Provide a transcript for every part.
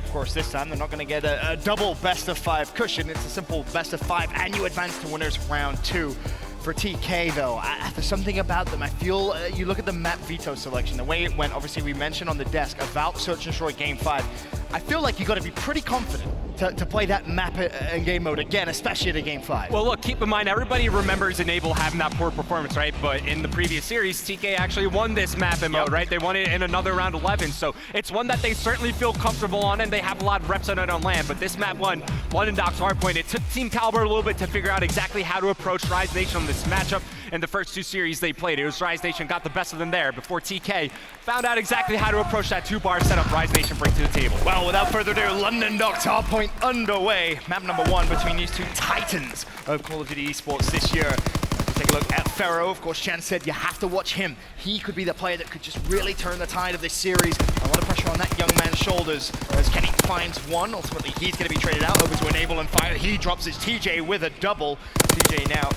Of course, this time they're not going to get a double best-of-5 cushion. It's a simple best-of-5, and you advance to winners round 2. For TK though, there's something about them. I feel you look at the map veto selection, the way it went. Obviously, we mentioned on the desk about Search and Destroy Game 5. I feel like you got to be pretty confident to play that map in game mode again, especially at a Game 5. Well, look, keep in mind, everybody remembers Enable having that poor performance, right? But in the previous series, TK actually won this map in mode, right? They won it in another round 11, so it's one that they certainly feel comfortable on, and they have a lot of reps on it on land. But this map won London Doc's hardpoint. It took Team Kaliber a little bit to figure out exactly how to approach Rise Nation on this matchup. In the first 2 series they played, it was Rise Nation got the best of them there before TK found out exactly how to approach that 2-bar setup Rise Nation bring to the table. Well, without further ado, London Doc's hardpoint underway. Map number 1 between these 2 titans of Call of Duty Esports this year. Take a look at Pharaoh. Of course, Chan said you have to watch him. He could be the player that could just really turn the tide of this series. A lot of pressure on that young man's shoulders as Kenny finds one. Ultimately, he's going to be traded out over to Enable and Fire. He drops his TJ with a double. TJ now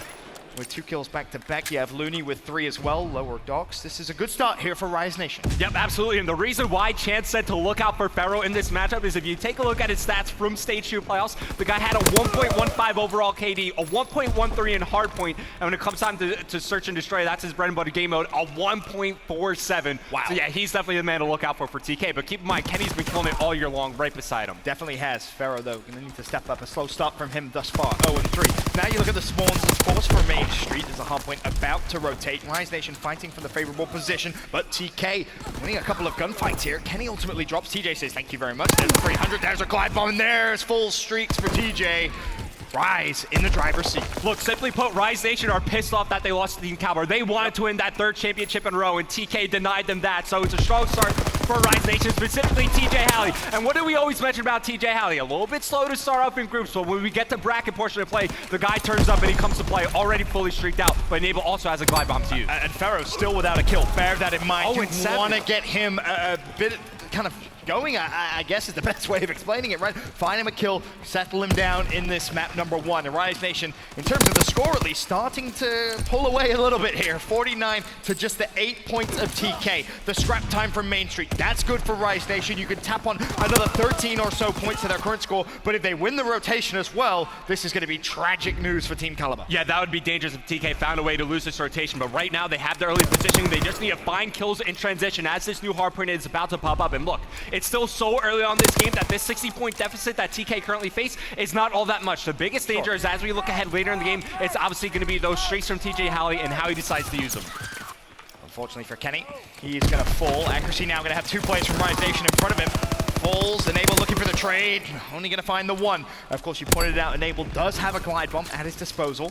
with 2 kills back-to-back. You have Looney with 3 as well. Lower Docks. This is a good start here for Rise Nation. Yep, absolutely. And the reason why Chance said to look out for Pharaoh in this matchup is if you take a look at his stats from Stage 2 playoffs, the guy had a 1.15 overall KD, a 1.13 in hardpoint, and when it comes time to search and destroy, that's his bread and butter game mode, a 1.47. Wow. So yeah, he's definitely the man to look out for TK. But keep in mind, Kenny's been killing it all year long right beside him. Definitely has. Pharaoh, though, going to need to step up. A slow start from him thus far. 0-3. Now you look at the spawns, of course, for Main Street. There's a hardpoint about to rotate. Rise Nation fighting for the favorable position, but TK winning a couple of gunfights here. Kenny ultimately drops. TJ says, thank you very much. There's 300. There's a glide bomb, and there's full streaks for TJ. Rise in the driver's seat. Look, simply put, Rise Nation are pissed off that they lost to Team Kaliber. They wanted to win that 3rd championship in a row, and TK denied them that. So it's a strong start for Rise Nation, specifically TJ Halley. And what do we always mention about TJ Halley? A little bit slow to start off in groups, but when we get to bracket portion of play, the guy turns up and he comes to play already fully streaked out. But Enable also has a glide bomb to use. And Pharaoh's still without a kill. Bear that in mind. You 0-7. want to get him a bit kind of going, I guess is the best way of explaining it, right? Find him a kill, settle him down in this map number 1. And Rise Nation, in terms of the score at least, starting to pull away a little bit here. 49 to just the 8 points of TK. The scrap time from Main Street, that's good for Rise Nation. You can tap on another 13 or so points to their current score, but if they win the rotation as well, this is going to be tragic news for Team Kaliber. Yeah, that would be dangerous if TK found a way to lose this rotation, but right now they have the early positioning. They just need to find kills in transition as this new hardpoint is about to pop up. And look, it's still so early on this game that this 60-point deficit that TK currently face is not all that much. The biggest danger is as we look ahead later in the game, it's obviously going to be those streaks from TJ Halley and how he decides to use them. Unfortunately for Kenny, he's going to fall. Accuracy now going to have 2 players from Rise Nation in front of him. Falls, Enable looking for the trade, only going to find the 1. Of course, you pointed it out, Enable does have a glide bomb at his disposal.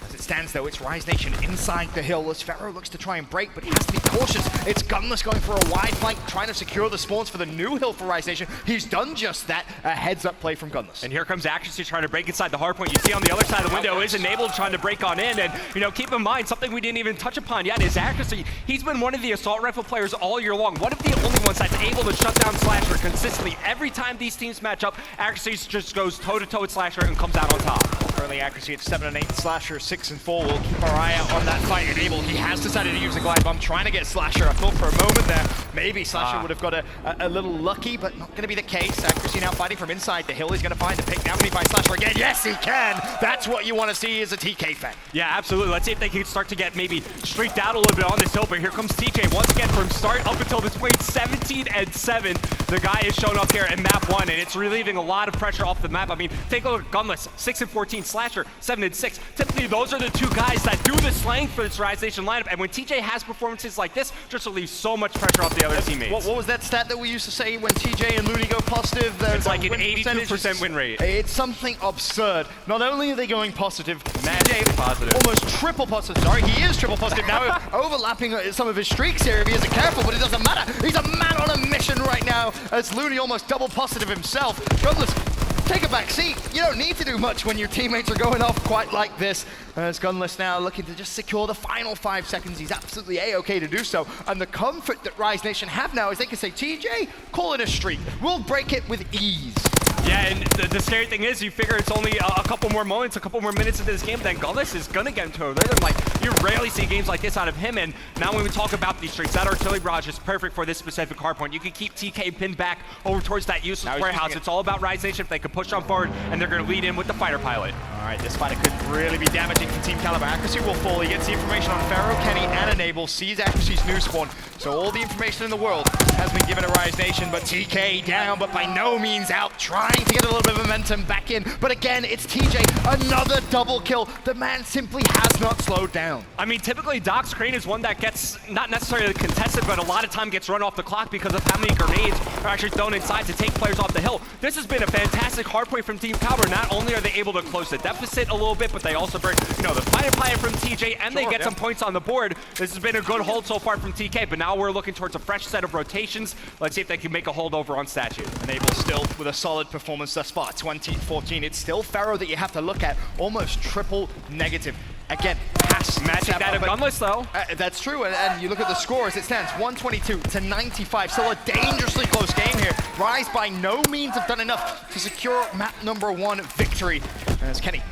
As it stands though, it's Rise Nation inside the hill as Pharaoh looks to try and break, but he has to be cautious. It's Gunless going for a wide flank, trying to secure the spawns for the new hill for Rise Nation. He's done just that, a heads-up play from Gunless. And here comes Accuracy trying to break inside the hardpoint. You see on the other side of the window is Enable trying to break on in, and you know, keep in mind, something we didn't even touch upon yet is Accuracy. He's been one of the assault rifle players all year long, one of the only ones that's able to shut down Slasher consistently. Every time these teams match up, Accuracy just goes toe-to-toe with Slasher and comes out on top. Currently Accuracy at 7-8, Slasher 6-4. We'll keep our eye out on that fight. Enable, he has decided to use the glide bomb, trying to get Slasher. I thought for a moment there, maybe Slasher would have got a little lucky, but not going to be the case. Accuracy now fighting from inside the hill. He's going to find the pick. Now can he find Slasher again? Yes, he can! That's what you want to see as a TK fan. Yeah, absolutely. Let's see if they can start to get maybe streaked out a little bit on this hill, but here comes TJ once again from start up until this point, 17-7. The guy is showing up here in map 1, and it's relieving a lot of pressure off the map. I mean, take a look at Gunless, 6-14, Slasher, 7-6. Typically, those are the 2 guys that do the slaying for this Rise Nation lineup, and when TJ has performances like this, just relieves so much pressure off the other teammates. What was that stat that we used to say when TJ and Looney go positive? It's like an 82% win rate. It's something absurd. Not only are they going positive, TJ positive. Almost triple positive. Sorry, he is triple positive now, overlapping some of his streaks here if he isn't careful, but it doesn't matter. He's a man on a mission right now as Looney almost double positive himself. Gunless, take a back seat. You don't need to do much when your teammates are going off quite like this. As Gunless now looking to just secure the final 5 seconds. He's absolutely A-okay to do so. And the comfort that Rise Nation have now is they can say, TJ, call it a streak. We'll break it with ease. Yeah, and the scary thing is, you figure it's only a couple more moments, a couple more minutes into this game, then Gunless is gonna get into a rhythm. Like, you rarely see games like this out of him, and now when we talk about these streaks, that artillery barrage is perfect for this specific hardpoint. You can keep TK pinned back over towards that useless warehouse. It's all about Rise Nation. If they can push on forward, and they're gonna lead in with the fighter pilot. All right, this fighter could really be damaging for Team Kaliber. Accuracy will fall. He gets the information on Pharaoh, Kenny, and Enable. Sees Accuracy's new spawn. So all the information in the world has been given to Rise Nation, but TK down, but by no means out, trying to get a little bit of momentum back in. But again, it's TJ, another double kill. The man simply has not slowed down. I mean, typically Doc's Crane is one that gets not necessarily contested, but a lot of time gets run off the clock because of how many grenades are actually thrown inside to take players off the hill. This has been a fantastic hardpoint from Team Kaliber. Not only are they able to close the deficit a little bit, but they also bring, you know, the fighter pilot from TJ, and they get some points on the board. This has been a good hold so far from TK, but now we're looking towards a fresh set of rotations. Let's see if they can make a holdover on Statue. Enable still with a solid performance thus far. 20-14. It's still Pharaoh that you have to look at. Almost triple negative. Again, has Magic that of Gunless though. That's true, and you look at the score as it stands, 122-95. Still a dangerously close game here. Rise by no means have done enough to secure map number 1 victory. As Kenny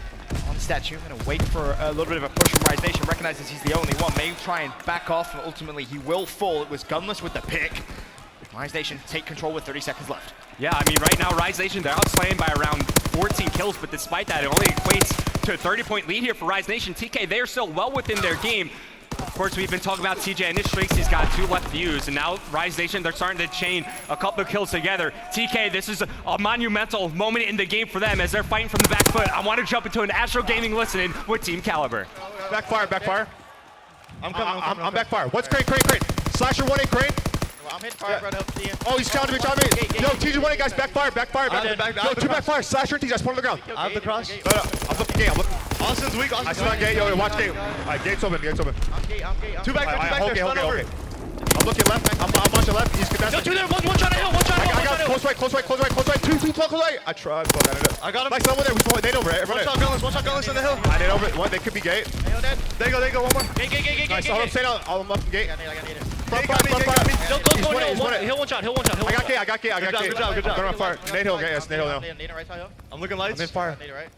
on Statue, gonna wait for a little bit of a push from Rise Nation, recognizes he's the only one, may try and back off, and ultimately he will fall. It was Gunless with the pick. Rise Nation take control with 30 seconds left. Yeah, I mean, right now, Rise Nation, they're outslaying by around 14 kills, but despite that, it only equates to a 30-point lead here for Rise Nation. TK, they're still well within their game. Of course, we've been talking about TJ and his streaks. He's got 2 left views, and now Rise Nation, they're starting to chain a couple of kills together. TK, this is a monumental moment in the game for them as they're fighting from the back foot. I want to jump into an Astro Gaming listening with Team Kaliber. Backfire, backfire. I'm backfire. What's Crane? Slasher 1-8 Crane. I'm hitting fire, bro. Oh, he's challenging me. Yo, TJ 1-8 guys, backfire. Yo, 2 backfire. Slasher and TJ, I spawned on the ground. I have the cross. I'm looking gate. Austin's weak. I still got gate. Yo, watch gate. Alright, gate's open. I'm gate. 2 back there. Okay. I'm looking left. I'm watching left. He's contested. Yo, 2 there. One shot at hill. I got close right. 2 close right. I tried. I got him. Like someone there. We spawned. They over it. One shot Gunless in the hill. I did over it. One. They could be gate. There you go. One more. Gate. Nice. I'm staying out. I'm up gate. I need it. Front. Hill, one shot. I got gate. Good job. I'm going on fire. Nade hill. Yes, nade hill now. Need it right side hill. I'm looking lights. I'm in fire. Need it right.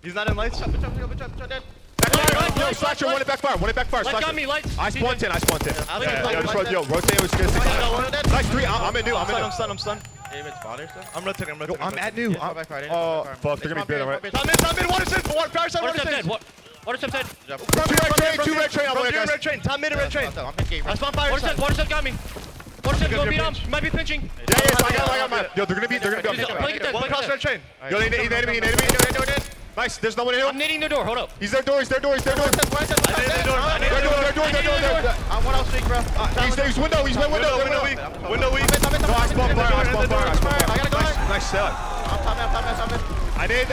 He's not in lights. Jump, dead. Backfire. Yo, Slasher, one backfire. Lights got me, lights. I spawned 10. Yeah, Yo, rotate with 6. Nice 3. I'm in new. I'm stunned. David's bother still. I'm rotating. Yo, I'm at new. Oh, fuck. They're gonna be big, right? Top mid. Water side. Power side. Water Water dead. side. Water step dead. 2 red train. I'm From on zero guys. red train. Top mid and red train. I'm hitting gate. I spawn fire side. Water step got me. Water step, go beat him. Might be pinching. Yeah, I got mine. Yo, they're gonna be up. One cross red train. Yo, enemy. Nice. There's no one in I'm here. nading the door. Hold up. He's their door. Their door. Their door. I'm one out weak, bro. He's window. Window weak. No, I spawned fire. I gotta go. Nice shot. I'm top. I did.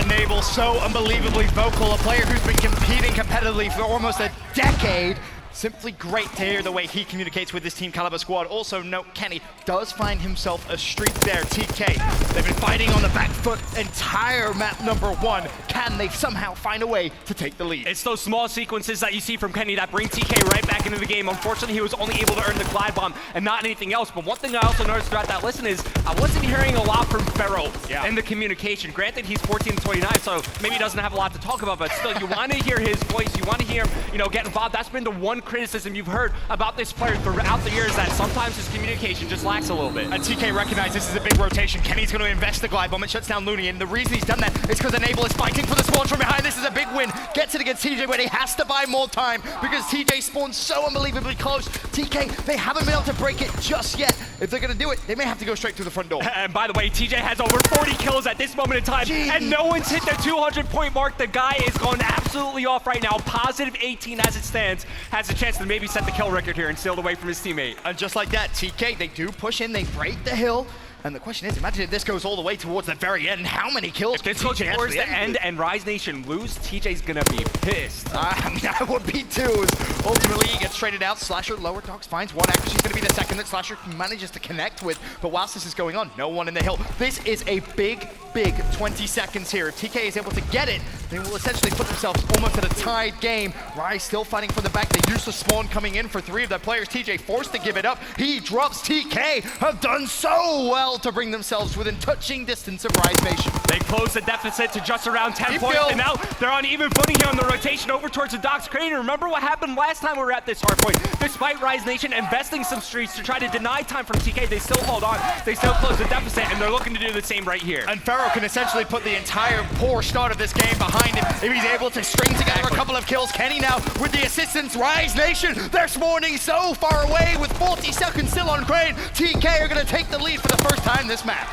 Enable, so unbelievably vocal, a player who's been competing competitively for almost a decade. Simply great to hear the way he communicates with this Team Kaliber squad. Also note, Kenny does find himself a streak there. TK, they've been fighting on the back foot entire map number 1. Can they somehow find a way to take the lead? It's those small sequences that you see from Kenny that bring TK right back into the game. Unfortunately, he was only able to earn the glide bomb and not anything else. But one thing I also noticed throughout that listen is I wasn't hearing a lot from Pharaoh in the communication. Granted, he's 14-29, so maybe he doesn't have a lot to talk about, but still, you want to hear his voice. You want to hear him, get involved. That's been the one criticism you've heard about this player throughout the years, that sometimes his communication just lacks a little bit. And TK recognized this is a big rotation. Kenny's going to invest the glide bomb. It shuts down Looney, and the reason he's done that is because Enable is fighting for the spawn from behind. This is a big win. Gets it against TJ, but he has to buy more time because TJ spawns so unbelievably close. TK, they haven't been able to break it just yet. If they're going to do it, they may have to go straight through the front door. And by the way, TJ has over 40 kills at this moment in time, and no one's hit the 200-point mark. The guy is going absolutely off right now. Positive 18 as it stands. Has a chance to maybe set the kill record here and steal it away from his teammate. And just like that, TK, they do push in, they break the hill. And the question is, imagine if this goes all the way towards the very end, how many kills if this goes towards the end and Rise Nation lose, TJ's gonna be pissed. I would be too. Ultimately, he gets traded out. Slasher, lower dogs, finds one. Actually, she's gonna be the second that Slasher manages to connect with. But whilst this is going on, no one in the hill. This is a big big 20 seconds here. If TK is able to get it, they will essentially put themselves almost at a tied game. Rise still fighting from the back. They use the spawn coming in for 3 of their players. TJ forced to give it up. He drops. TK have done so well to bring themselves within touching distance of Rise Nation. They close the deficit to just around 10 Keep points, going. and now they're on even footing here on the rotation over towards the Docks Crane. Remember what happened last time we were at this hard point? Despite Rise Nation investing some streaks to try to deny time from TK, they still hold on. They still close the deficit, and they're looking to do the same right here. And Pharaoh can essentially put the entire poor start of this game behind him if he's able to string together a couple of kills. Kenny now with the assistance. Rise Nation, they're spawning so far away with 40 seconds still on Crane. TK are going to take the lead for the first time this map.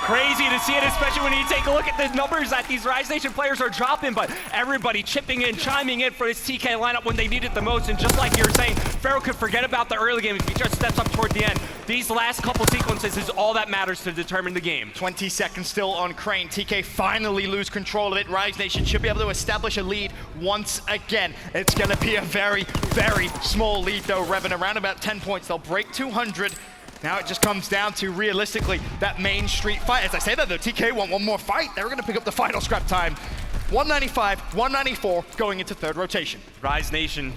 Crazy to see it, especially when you take a look at the numbers that these Rise Nation players are dropping, but everybody chipping in, chiming in for this TK lineup when they need it the most. And just like you were saying, Pharaoh could forget about the early game if he just steps up toward the end. These last couple sequences is all that matters to determine the game. 20 seconds still on Crane. TK finally lose control of it. Rise Nation should be able to establish a lead once again. It's going to be a very, very small lead though, Revan. Around about 10 points. They'll break 200. Now it just comes down to, realistically, that main street fight. As I say that, though, TK want one more fight. They're going to pick up the final scrap time. 195, 194 going into third rotation. Rise Nation,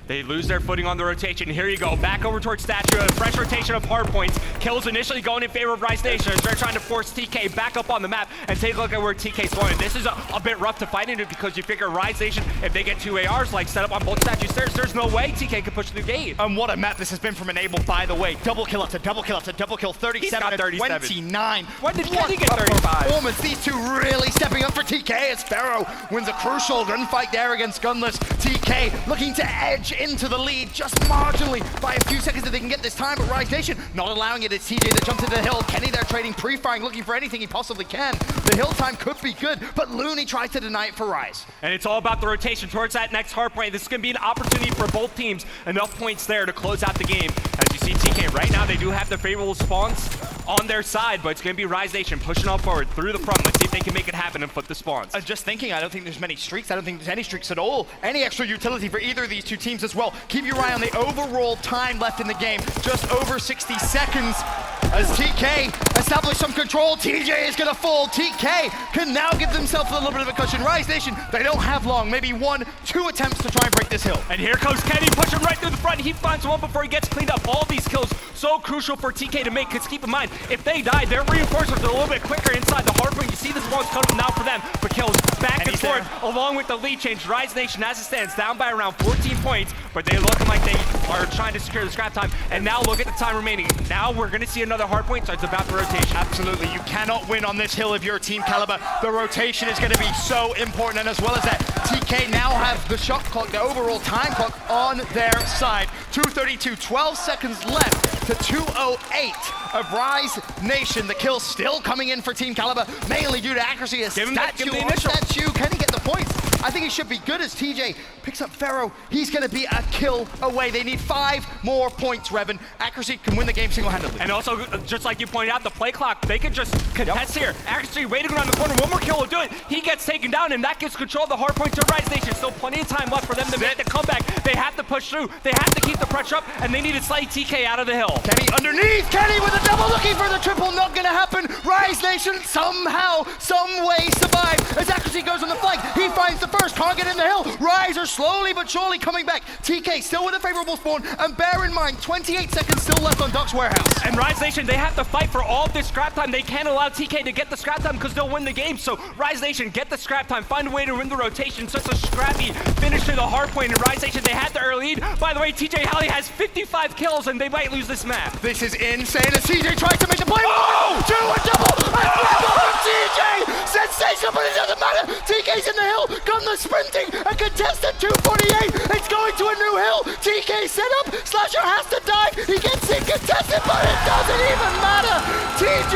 they lose their footing on the rotation. Here you go, back over towards Statue, a fresh rotation of hard points. Kills initially going in favor of Rise Nation as they're trying to force TK back up on the map and take a look at where TK's going. This is a bit rough to fight into because you figure Rise Nation, if they get 2 ARs like set up on both statues, there's no way TK can push through the gate. And what a map this has been from Enable, by the way. Double kill after double kill after double kill, 37 He's got 37. and 29. When did What Kenny get a 35? performance. These two really stepping up for TK as Pharaoh wins a crucial gunfight there against Gunless. TK looking to edge into the lead just marginally by a few seconds if they can get this time, but Rise Nation not allowing it. It's TJ that jumps into the hill. Kenny there trading, pre-firing, looking for anything he possibly can. The hill time could be good, but Looney tries to deny it for Rise. And it's all about the rotation towards that next hard point. This is going to be an opportunity for both teams. Enough points there to close out the game. As you see TK right now, they do have the favorable spawns on their side, but it's going to be Rise Nation pushing on forward through the front. Let's see if they can make it happen and flip the spawns. Just thinking, I don't think there's many streaks. I don't think there's any streaks at all. Any extra utility for either of these two teams as well. Keep your eye on the overall time left in the game. Just over 60 seconds as TK establish some control. TJ is going to fall. TK can now give themselves a little bit of a cushion. Rise Nation, they don't have long. Maybe 1-2 attempts to try and break this hill. And here comes Kenny, pushing right through the front. He finds one before he gets cleaned up. All these kills so crucial for TK to make, because keep in mind, if they die, their reinforcements are a little bit quicker inside the hard point. You see the spawns coming now for them, but kills back and forth along with the lead change. Rise Nation, as it stands, down by around 14 points, but they're looking like they are trying to secure the scrap time. And now look at the time remaining. Now we're going to see another hard point, so it's about the rotation. Absolutely, you cannot win on this hill if you're Team Kaliber. The rotation is going to be so important, and as well as that, TK now have the shot clock, the overall time clock on their side. 2:32, 12 seconds left to 2:08 of Rise Nation. The kill still coming in for Team Kaliber, mainly due to accuracy. A statue on statue. Can he get the points? I think he should be good as TJ picks up Pharaoh. He's going to be a kill away. They need 5 more points, Revan. Accuracy can win the game single-handedly. And also, just like you pointed out, the play clock, they can just contest here. Accuracy waiting around the corner. One more kill will do it. He gets taken down, and that gives control of the hard point to Rise Nation. Still plenty of time left for them to make the comeback. They have to push through. They have to keep the pressure up, and they need to slide TK out of the hill. Kenny underneath. Kenny with a double, looking for the triple. Not going to happen. Rise Nation somehow, some way survive. As accuracy goes on the flank, he finds the first target in the hill. Rise are slowly but surely coming back. TK still with a favorable spawn, and bear in mind, 28 seconds still left on Doc's warehouse. And Rise Nation, they have to fight for all of this scrap time. They can't allow TK to get the scrap time because they'll win the game. So Rise Nation, get the scrap time, find a way to win the rotation. Such a scrappy finish to the hard point. And Rise Nation, they had the early lead. By the way, TJ Halley has 55 kills, and they might lose this map. This is insane as TJ tries to make the play. Oh! To a double! A triple from TJ! Sensational, but it doesn't matter. TK's in the hill. Gunner sprinting. A contested 248. It's going to a new hill. TK set up. Slasher has to die. He gets it contested, but it doesn't even matter. TJ,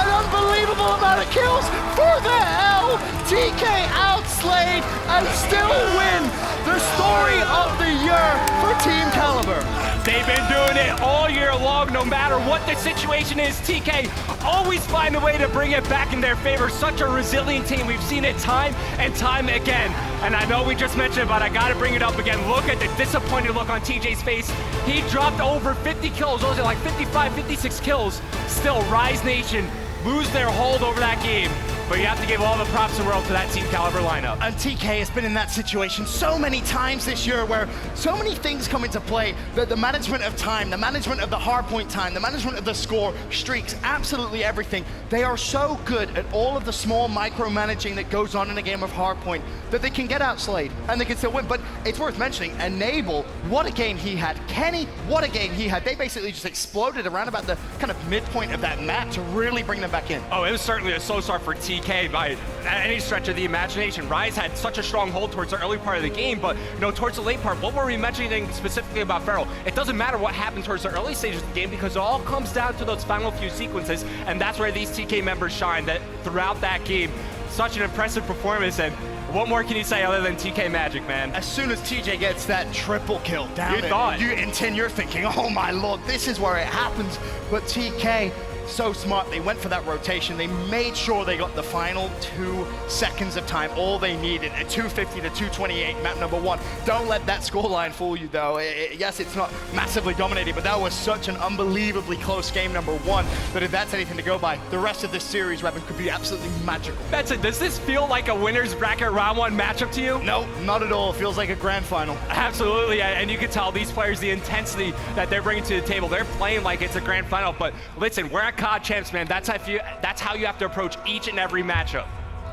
an unbelievable amount of kills for the L. TK outslayed and still win the story of the year for Team Kaliber. They've been doing it all year long, no matter what the situation is. TK always find a way to bring it back in their favor. Such a resilient team. We've seen it time and time again. And I know we just mentioned it, but I gotta bring it up again. Look at the disappointed look on TJ's face. He dropped over 50 kills. What was it, like 55, 56 kills? Still, Rise Nation lose their hold over that game. but you have to give all the props in the world to that Team Kaliber lineup. And TK has been in that situation so many times this year where so many things come into play. The management of time, the management of the hardpoint time, the management of the score, streaks, absolutely everything. They are so good at all of the small micromanaging that goes on in a game of hardpoint that they can get outslayed and they can still win. But it's worth mentioning, Enable, what a game he had. Kenny, what a game he had. They basically just exploded around about the kind of midpoint of that map to really bring them back in. Oh, it was certainly a slow start for TK by any stretch of the imagination. Rise had such a strong hold towards the early part of the game, but towards the late part, what were we mentioning specifically about Pharaoh? It doesn't matter what happened towards the early stages of the game because it all comes down to those final few sequences, and that's where these TK members shine. That throughout that game, such an impressive performance, and what more can you say other than TK magic, man? As soon as TJ gets that triple kill down You in 10, you're thinking, oh my lord, this is where it happens. But TK, so smart, they went for that rotation. They made sure they got the final 2 seconds of time, all they needed, at 250 to 228, map number 1. Don't let that scoreline fool you though. Yes, it's not massively dominated, but that was such an unbelievably close game number 1, that if that's anything to go by, the rest of this series, Revan, could be absolutely magical. Benson, does this feel like a winner's bracket round 1 matchup to you? No, not at all. It feels like a grand final. Absolutely, and you can tell these players, the intensity that they're bringing to the table. They're playing like it's a grand final, but listen, we're at COD Champs, man. That's how you have to approach each and every matchup.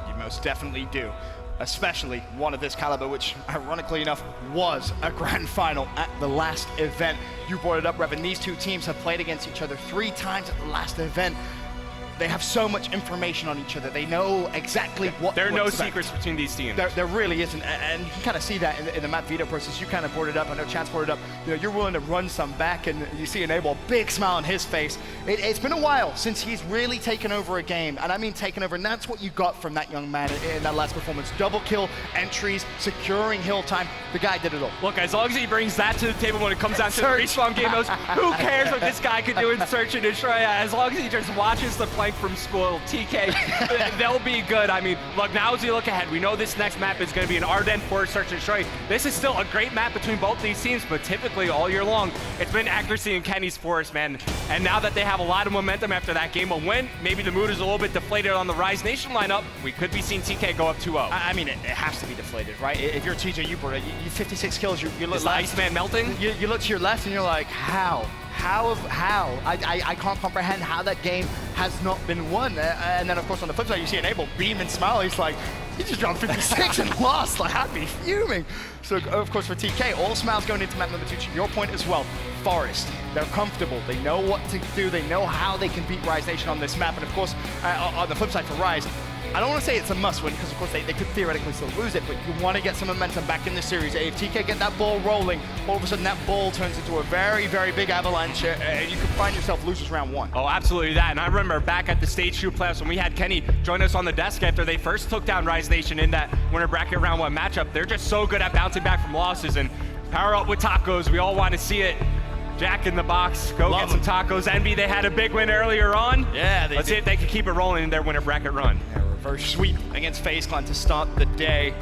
You most definitely do, especially one of this caliber, which ironically enough was a grand final at the last event. You brought it up, Revan. These two teams have played against each other 3 times at the last event. They have so much information on each other. They know exactly what There are no expect. secrets between these teams. There really isn't, and you can kind of see that in the map veto process. You kind of brought it up. I know Chance brought it up. You're willing to run some back, and you see Enable, a big smile on his face. It's been a while since he's really taken over a game, and I mean taken over, and that's what you got from that young man in that last performance. Double kill, entries, securing hill time. The guy did it all. Look, as long as he brings that to the table when it comes down to the respawn game modes, who cares what this guy could do in Search and Destroy? As long as he just watches the flank from spoiled TK, they'll be good. I mean, look, now as we look ahead, we know this next map is going to be an Arden for Search and Destroy. This is still a great map between both these teams, but typically all year long, it's been accuracy in Kenny's forest, man. And now that they have a lot of momentum after that game of win, maybe the mood is a little bit deflated on the Rise Nation lineup. We could be seeing TK go up 2-0. I mean, it has to be deflated, right? If you're TJ, you 56 kills, you look Is the Iceman melting? You look to your left and you're like, how? How? I can't comprehend how that game has not been won. And then, of course, on the flip side, you see Enable beam and smile. He's like, he just dropped 56 and lost. Like, I'd be fuming. So, of course, for TK, all smiles going into map number 2. To your point as well, Forest. They're comfortable. They know what to do. They know how they can beat Rise Nation on this map. And, of course, on the flip side for Rise, I don't want to say it's a must-win because, of course, they could theoretically still lose it, but you want to get some momentum back in this series. If TK get that ball rolling, all of a sudden that ball turns into a very, very big avalanche, and you could find yourself losers round 1. Oh, absolutely that. And I remember back at the Stage 2 playoffs when we had Kenny join us on the desk after they first took down Rise Nation in that winner bracket round 1 matchup. They're just so good at bouncing back from losses, and power up with tacos. We all want to see it. Jack in the box, go get some tacos. Envy, they had a big win earlier on. Yeah, Let's see if they can keep it rolling in their winner bracket run. Reverse sweep against FaZe Clan to start the day.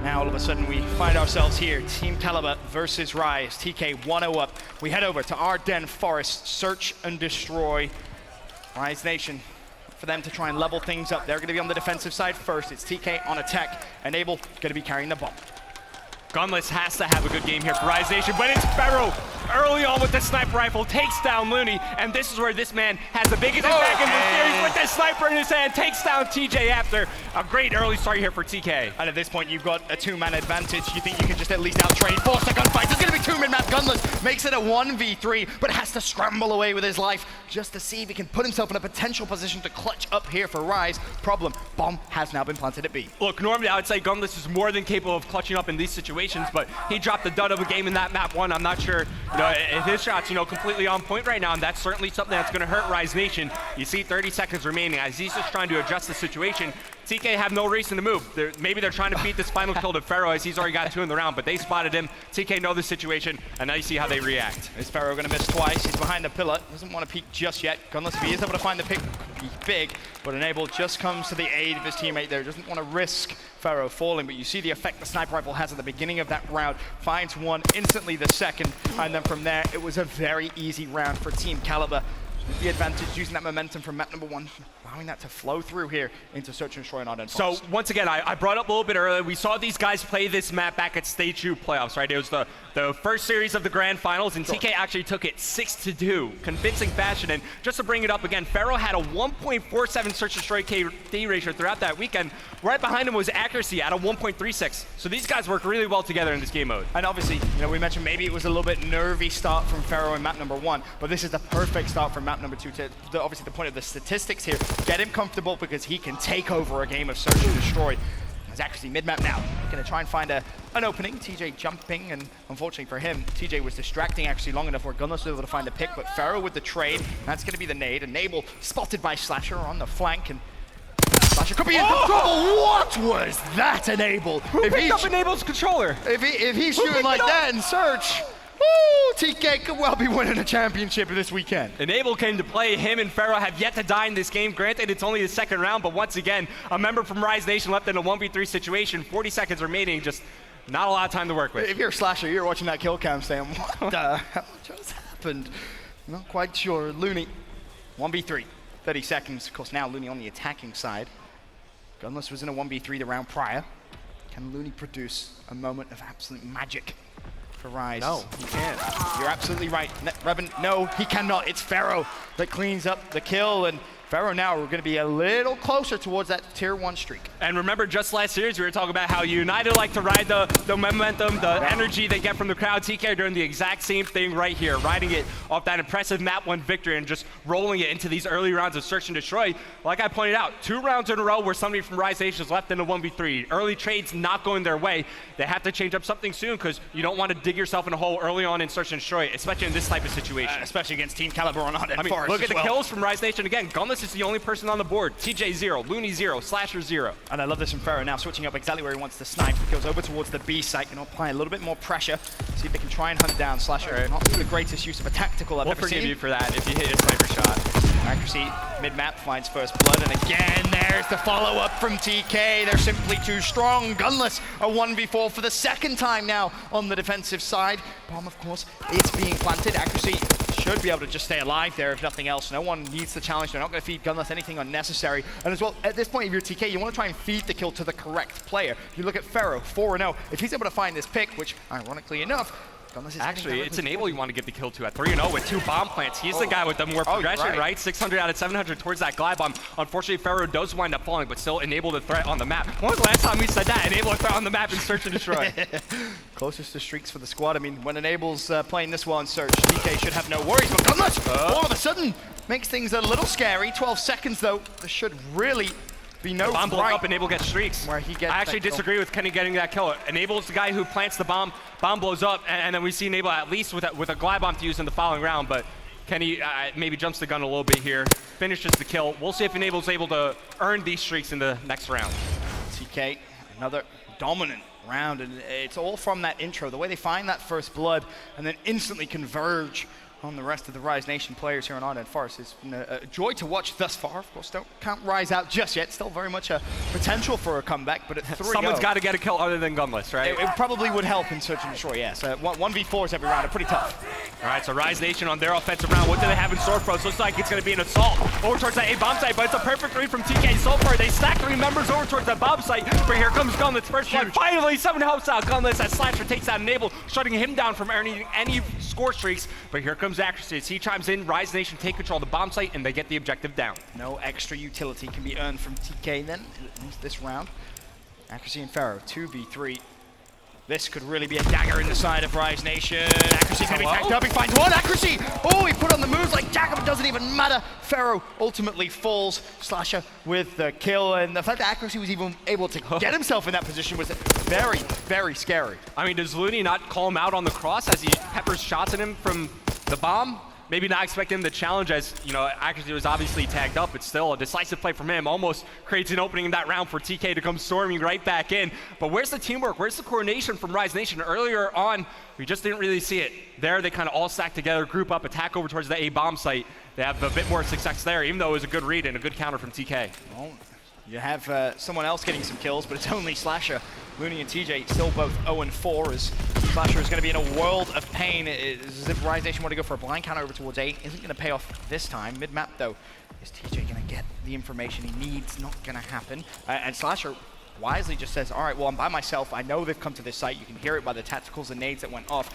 Now all of a sudden we find ourselves here, Team Kaliber versus Rise. TK 1-0 up. We head over to Arden Forest, Search and Destroy. Rise Nation, for them to try and level things up. They're going to be on the defensive side first. It's TK on attack. Enable going to be carrying the bomb. Gunless has to have a good game here for Rise Nation, but it's Pharaoh early on with the sniper rifle, takes down Looney, and this is where this man has the biggest impact in the series with the sniper in his hand, takes down TJ after a great early start here for TK. And at this point, you've got a 2-man advantage. You think you can just at least out-train, force a gunfight. There's going to be 2 mid-map. Gunless makes it a 1v3, but has to scramble away with his life just to see if he can put himself in a potential position to clutch up here for Rise. Problem, bomb has now been planted at B. Look, normally I would say Gunless is more than capable of clutching up in these situations, but he dropped the dud of a game in that map 1. I'm not sure if his shot's completely on point right now, and that's certainly something that's going to hurt Rise Nation. You see 30 seconds remaining as he's just trying to adjust the situation. TK have no reason to move. Maybe they're trying to beat this final kill to Pharaoh as he's already got 2 in the round, but they spotted him. TK know the situation, and now you see how they react. Is Pharaoh going to miss twice? He's behind the pillar. Doesn't want to peek just yet. Gunless, if he is able to find the pick, be big, but Enable just comes to the aid of his teammate there. Doesn't want to risk Pharaoh falling, but you see the effect the sniper rifle has at the beginning of that round. Finds one, instantly the second, and then from there, it was a very easy round for Team Kaliber. The advantage using that momentum from map number 1. allowing that to flow through here into Search and Destroy and Ardent So Forest. once again, I brought up a little bit earlier, we saw these guys play this map back at Stage 2 playoffs, right? It was the first series of the grand finals, and TK actually took it 6-2, convincing fashion. And just to bring it up again, Pharaoh had a 1.47 Search and Destroy KD ratio throughout that weekend. Right behind him was Accuracy at a 1.36. So these guys work really well together in this game mode. And obviously, we mentioned maybe it was a little bit nervy start from Pharaoh in map number 1, but this is the perfect start from map number 2 to obviously the point of the statistics here. Get him comfortable because he can take over a game of Search and Destroy. As Accuracy mid-map now, gonna try and find an opening. TJ jumping, and unfortunately for him, TJ was distracting Accuracy long enough where Gunless was able to find a pick, but Pharaoh with the trade, that's gonna be the nade. Enable spotted by Slasher on the flank, and Slasher could be in trouble. What was that, Enable? Who picked up Enable's controller? If he's shooting like that in Search, woo, TK could well be winning a championship this weekend. Enable came to play. Him and Pharaoh have yet to die in this game. Granted, it's only the second round, but once again, a member from Rise Nation left in a 1v3 situation. 40 seconds remaining, just not a lot of time to work with. If you're a Slasher, you're watching that kill cam saying, what the hell just happened? Not quite sure. Looney, 1v3, 30 seconds. Of course, now Looney on the attacking side. Gunless was in a 1v3 the round prior. Can Looney produce a moment of absolute magic for Rise? No, he can't. You're absolutely right. Revan, no, he cannot. It's Pharaoh that cleans up the kill, and Pharaoh now we're going to be a little closer towards that tier 1 streak. And remember, just last series, we were talking about how United like to ride the momentum, the energy they get from the crowd. TK doing the exact same thing right here, riding it off that impressive map 1 victory and just rolling it into these early rounds of Search and Destroy. Like I pointed out, 2 rounds in a row where somebody from Rise Nation is left in a 1v3. Early trades not going their way. They have to change up something soon because you don't want to dig yourself in a hole early on in Search and Destroy, especially in this type of situation. Especially against Team Kaliber on Ardent Forest. Look at the well. kills from Rise Nation again. Gunless is the only person on the board. TJ 0, Looney 0, Slasher 0. And I love this from Pharaoh now, switching up exactly where he wants to snipe. He goes over towards the B site and apply a little bit more pressure. See if they can try and hunt down Slasher. Right. Not the greatest use of a tactical I've We'll ever forgive seen. you for that if you hit a sniper shot. Accuracy mid-map finds first blood, and again there's the follow-up from TK. They're simply too strong. Gunless a 1v4 for the second time now on the defensive side. Bomb, of course, is being planted. Accuracy should be able to just stay alive there if nothing else. No one needs the challenge. They're not going to feed Gunless anything unnecessary. And as well, at this point, if you're TK, you want to try and feed the kill to the correct player. If you look at Pharaoh, 4-0. If he's able to find this pick, which ironically enough, Actually, it's Enable you want to give the kill to at 3-0 with 2 bomb plants. He's the guy with the more progression, right? 600 out of 700 towards that glide bomb. Unfortunately, Pharaoh does wind up falling, but still Enable the threat on the map. When was the last time we said that? Enable a threat on the map in Search and Destroy. Closest to streaks for the squad. I mean, when Enable's playing this well in Search, DK should have no worries, but Gunless, all of a sudden, makes things a little scary. 12 seconds, though. This should really be no bomb blows up, Enable gets streaks. Where he gets I actually disagree with Kenny getting that kill. Enable's the guy who plants the bomb, bomb blows up, and then we see Enable at least with a glide bomb to use in the following round, but Kenny maybe jumps the gun a little bit here, finishes the kill. We'll see if Enable's able to earn these streaks in the next round. TK, another dominant round, and it's all from that intro. The way they find that first blood and then instantly converge on the rest of the Rise Nation players here on Ardent Forest has been a joy to watch thus far. Of course, can't Rise out just yet. Still very much a potential for a comeback, but at 3-0. Someone's got to get a kill other than Gunless, right? It probably would help in Search and Destroy, yes. 1v4s every round are pretty tough. All right, so Rise Nation on their offensive round. What do they have in store for us? Looks like it's going to be an assault over towards that A-bomb site, but it's a perfect read from TK so far. They stack 3 members over towards that bomb site, but here comes Gunless. First blood. Finally, someone helps out Gunless as Slasher takes out Enable, shutting him down from earning any score streaks. But here comes Accuracy. As he chimes in, Rise Nation take control of the bomb site, and they get the objective down. No extra utility can be earned from TK then, at least this round. Accuracy and Pharaoh, 2v3. This could really be a dagger in the side of Rise Nation. Accuracy's gonna be tagged up, he finds one, Accuracy! Oh, he put on the moves like Jacob, it doesn't even matter. Pharaoh ultimately falls, Slasher with the kill, and the fact that Accuracy was even able to get himself in that position was very, very scary. I mean, does Looney not call him out on the cross as he peppers shots at him from the bomb? Maybe not expect him to challenge as, Accuracy was obviously tagged up, but still a decisive play from him. Almost creates an opening in that round for TK to come storming right back in. But where's the teamwork? Where's the coordination from Rise Nation? Earlier on, we just didn't really see it. There, they kind of all stack together, group up, attack over towards the A-bomb site. They have a bit more success there, even though it was a good read and a good counter from TK. Well, you have someone else getting some kills, but it's only Slasher. Looney and TJ still both 0-4 as Slasher is going to be in a world of pain. It's as if Rise Nation want to go for a blind counter over towards A. Isn't going to pay off this time. Mid-map, though, is TJ going to get the information he needs? Not going to happen. And Slasher wisely just says, all right, well, I'm by myself. I know they've come to this site. You can hear it by the tacticals and nades that went off.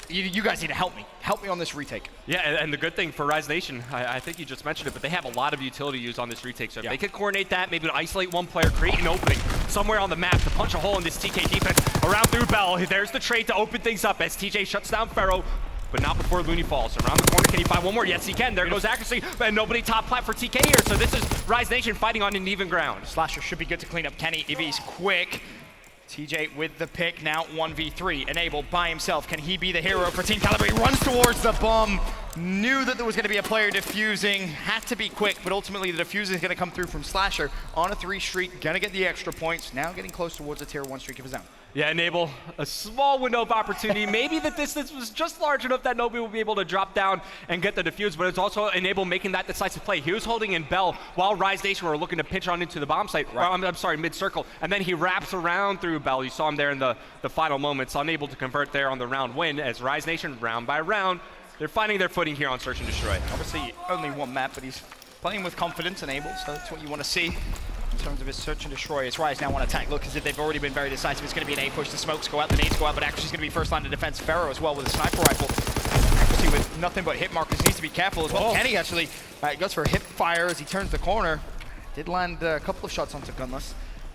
You guys need to help me. Help me on this retake. Yeah, and the good thing for Rise Nation, I think you just mentioned it, but they have a lot of utility use on this retake. So if they could coordinate that, maybe isolate one player, create an opening somewhere on the map to punch a hole in this TK defense around through Bell. There's the trade to open things up as TJ shuts down Pharaoh, but not before Looney falls. Around the corner, can he find one more? Yes, he can. There goes accuracy, and nobody top plat for TK here. So this is Rise Nation fighting on an even ground. Slasher should be good to clean up Kenny if he's quick. TJ with the pick, now 1v3. Enable by himself. Can he be the hero for Team Kaliber? He runs towards the bomb. Knew that there was going to be a player defusing. Had to be quick, but ultimately the defuse is going to come through from Slasher on a 3 streak. Going to get the extra points. Now getting close towards a tier 1 streak of his own. Yeah, Enable, a small window of opportunity. Maybe the distance was just large enough that nobody will be able to drop down and get the defuse, but it's also Enable making that decisive play. He was holding in Bell while Rise Nation were looking to pitch on into the bomb site, or I'm sorry, mid-circle, and then he wraps around through Bell. You saw him there in the final moments, unable to convert there on the round win as Rise Nation, round by round, they're finding their footing here on Search and Destroy. Obviously, only one map, but he's playing with confidence, Enable, so that's what you want to see. In terms of his Search and Destroy, it's Rise now on attack. Look, as if they've already been very decisive. It's going to be an A push. The smokes go out, the nades go out, but accuracy is going to be first line of defense. Pharaoh as well with a sniper rifle. Accuracy with nothing but hit markers. Needs to be careful as well. Kenny actually goes for a hip fire as he turns the corner. Did land a couple of shots onto Gunless.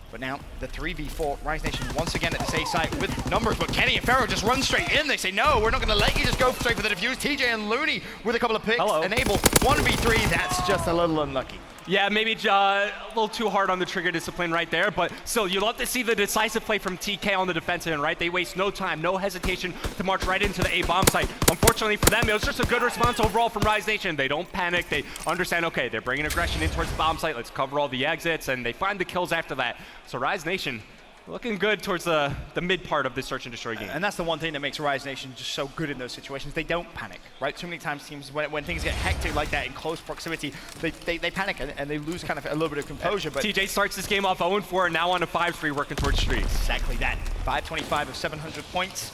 But now the 3v4, Rise Nation once again at this A site with numbers, but Kenny and Pharaoh just run straight in. They say, no, we're not going to let you just go straight for the defuse. TJ and Looney with a couple of picks. Enable 1v3, that's just a little unlucky. Yeah, maybe a little too hard on the trigger discipline right there, but still, you love to see the decisive play from TK on the defensive end, right? They waste no time, no hesitation to march right into the A bomb site. Unfortunately for them, it was just a good response overall from Rise Nation. They don't panic, they understand, okay, they're bringing aggression in towards the bomb site, let's cover all the exits, and they find the kills after that. So Rise Nation, looking good towards the mid part of this Search and Destroy game. And that's the one thing that makes Rise Nation just so good in those situations. They don't panic, right? Too many times teams, when things get hectic like that in close proximity, they panic and they lose kind of a little bit of composure. But TJ starts this game off 0-4 and now on a 5-3 working towards streaks. Exactly that. 525 of 700 points.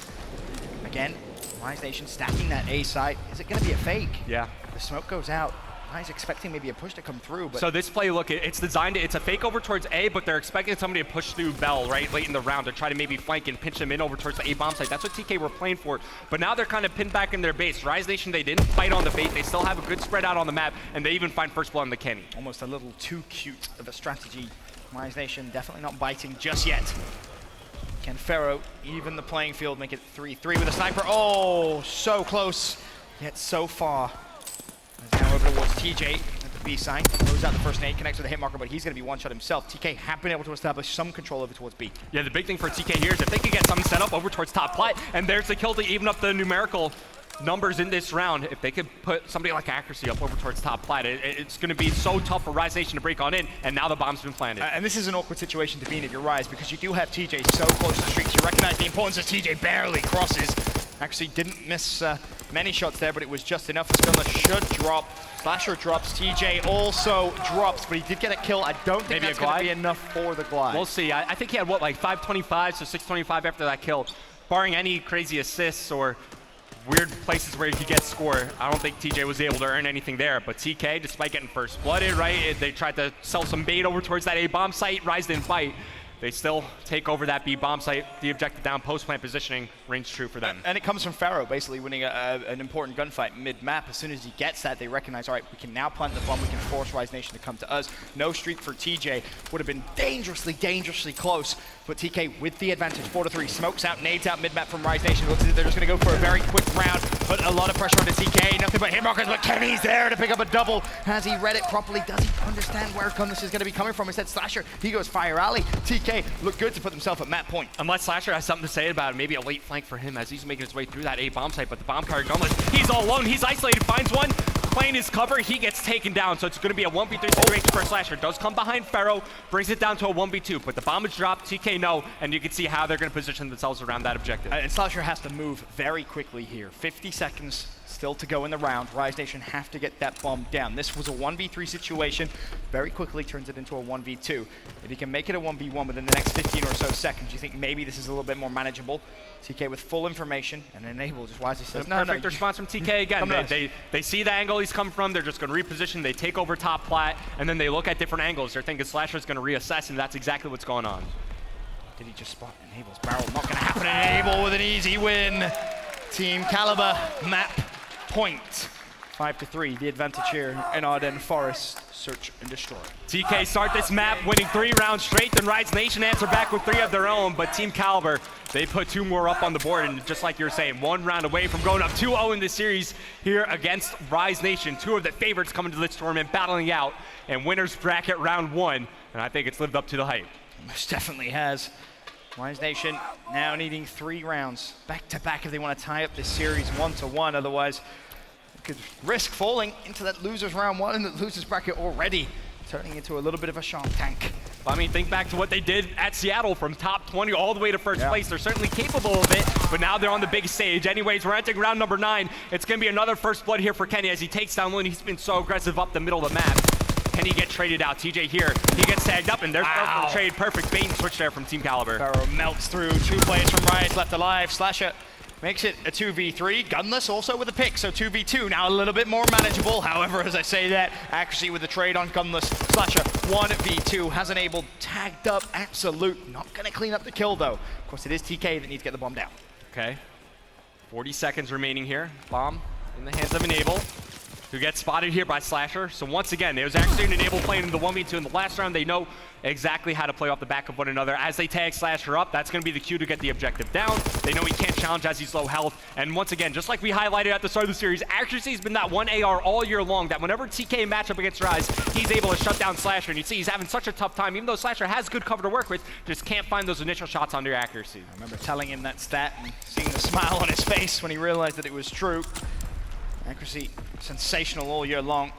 Again, Rise Nation stacking that A site. Is it going to be a fake? Yeah. The smoke goes out. He's expecting maybe a push to come through. But so this play, look, it's designed, it's a fake over towards A, but they're expecting somebody to push through Bell, right, late in the round to try to maybe flank and pinch them in over towards the A bomb site. That's what TK were playing for. But now they're kind of pinned back in their base. Rise Nation, they didn't fight on the bait. They still have a good spread out on the map, and they even find first blood on the Kenny. Almost a little too cute of a strategy. Rise Nation definitely not biting just yet. Can Pharaoh even the playing field, make it 3-3 with a sniper? Oh, so close, yet so far. Now over towards TJ. B side, throws out the first nade, connects with a hit marker, but he's going to be one-shot himself. TK have been able to establish some control over towards B. Yeah, the big thing for TK here is if they could get something set up over towards top plat, and there's the kill to even up the numerical numbers in this round. If they could put somebody like accuracy up over towards top plat, it's going to be so tough for Rise Nation to break on in, and now the bomb's been planted. And this is an awkward situation to be in if you're Rise, because you do have TJ so close to the streaks. You recognize the importance of TJ barely crosses. Actually didn't miss many shots there, but it was just enough. The Gunless should drop. Slasher drops, TJ also drops, but he did get a kill. I don't think maybe that's going to be enough for the glide. We'll see. I think he had, what, like 525, so 625 after that kill. Barring any crazy assists or weird places where he could get score, I don't think TJ was able to earn anything there. But TK, despite getting first blooded, right, they tried to sell some bait over towards that A bomb site. Rise didn't fight. They still take over that B bomb site. The objective down, post-plant positioning rings true for them. And it comes from Pharaoh basically winning an important gunfight mid-map. As soon as he gets that, they recognize, all right, we can now plant the bomb. We can force Rise Nation to come to us. No streak for TJ. Would have been dangerously, dangerously close. But TK with the advantage, 4-3. Smokes out, nades out mid-map from Rise Nation. Looks as if they're just going to go for a very quick round. Put a lot of pressure onto TK. Nothing but hit markers, but Kenny's there to pick up a double. Has he read it properly? Does he understand where Gunless is going to be coming from? Instead, Slasher, he goes Fire Alley. TK looked good to put himself at map point. Unless Slasher has something to say about it, maybe a late flank for him as he's making his way through that A bomb site, but the bomb carrier Gunless, he's all alone, he's isolated, finds one, playing his cover, he gets taken down, so it's going to be a 1v3 situation for Slasher. Does come behind Pharaoh, brings it down to a 1v2, but the bomb is dropped, TK no, and you can see how they're going to position themselves around that objective. And Slasher has to move very quickly here. 50 seconds still to go in the round. Rise Nation have to get that bomb down. This was a 1v3 situation. Very quickly turns it into a 1v2. If he can make it a 1v1 within the next 15 or so seconds, you think maybe this is a little bit more manageable. TK with full information and Enable just wisely says, no, Perfect response from TK again. They see the angle he's come from, they're just going to reposition, they take over top plat, and then they look at different angles. They're thinking Slasher's going to reassess, and that's exactly what's going on. Did he just spot Enable's barrel? Not going to happen. Enable with an easy win. Team Kaliber, map point. 5-3, the advantage here in Ardennes Forest. Search and destroy. TK start this map winning 3 rounds straight, then Rise Nation answer back with 3 of their own, but Team Kaliber, they put 2 more up on the board, and just like you're saying, 1 round away from going up 2-0 in this series here against Rise Nation. 2 of the favorites coming to this tournament, battling out, and winners bracket round 1, and I think it's lived up to the hype. Most definitely has. Rise Nation now needing 3 rounds back-to-back if they want to tie up this series 1-1, otherwise could risk falling into that losers round 1 and the losers bracket already, turning into a little bit of a shark tank. I mean, think back to what they did at Seattle from top 20 all the way to first place. They're certainly capable of it, but now they're on the big stage. Anyways, we're entering round number 9. It's going to be another first blood here for Kenny as he takes down Lynn. He's been so aggressive up the middle of the map. Can he get traded out? TJ here, he gets tagged up, and there's no trade. Perfect bait and switch there from Team Kaliber. Pharaoh melts through 2 players from Rise left alive. Slasher makes it a 2v3. Gunless also with a pick, so 2v2 now a little bit more manageable. However, as I say that, accuracy with the trade on Gunless. Slasher 1v2 has Enable tagged up. Absolute, not going to clean up the kill though. Of course, it is TK that needs to get the bomb down. Okay, 40 seconds remaining here. Bomb in the hands of Enable, who gets spotted here by Slasher. So once again, there's actually an Enable playing in the 1v2 in the last round. They know exactly how to play off the back of one another. As they tag Slasher up, that's going to be the cue to get the objective down. They know he can't challenge as he's low health. And once again, just like we highlighted at the start of the series, accuracy has been that one AR all year long, that whenever TK match up against Rise, he's able to shut down Slasher. And you see he's having such a tough time, even though Slasher has good cover to work with, just can't find those initial shots under accuracy. I remember telling him that stat and seeing the smile on his face when he realized that it was true. Accuracy sensational all year long.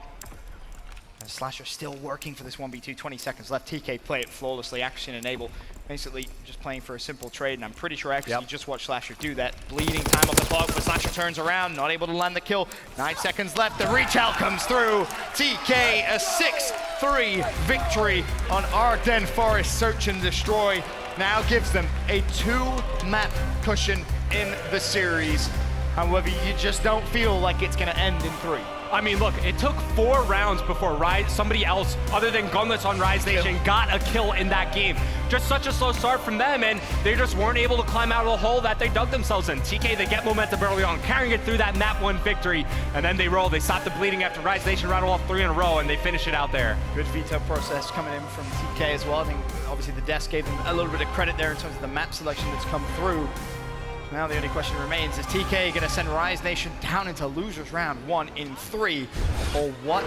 And Slasher still working for this 1v2, 20 seconds left. TK play it flawlessly. Accuracy and Enable basically just playing for a simple trade, and I'm pretty sure Accuracy just watched Slasher do that. Bleeding time off the clock, but Slasher turns around, not able to land the kill. 9 seconds left, the reach out comes through. TK a 6-3 victory on Ardennes Forest. Search and destroy now gives them a 2-map cushion in the series. However, you just don't feel like it's going to end in 3. I mean, look, it took 4 rounds before somebody else, other than Gunless on Rise Nation, got a kill in that game. Just such a slow start from them, and they just weren't able to climb out of the hole that they dug themselves in. TK, they get momentum early on, carrying it through that map 1 victory, and then they roll. They stop the bleeding after Rise Nation rattle off 3 in a row, and they finish it out there. Good veto process coming in from TK as well. I think obviously the desk gave them a little bit of credit there in terms of the map selection that's come through. Now the only question remains, is TK going to send Rise Nation down into losers round 1 in 3? Or what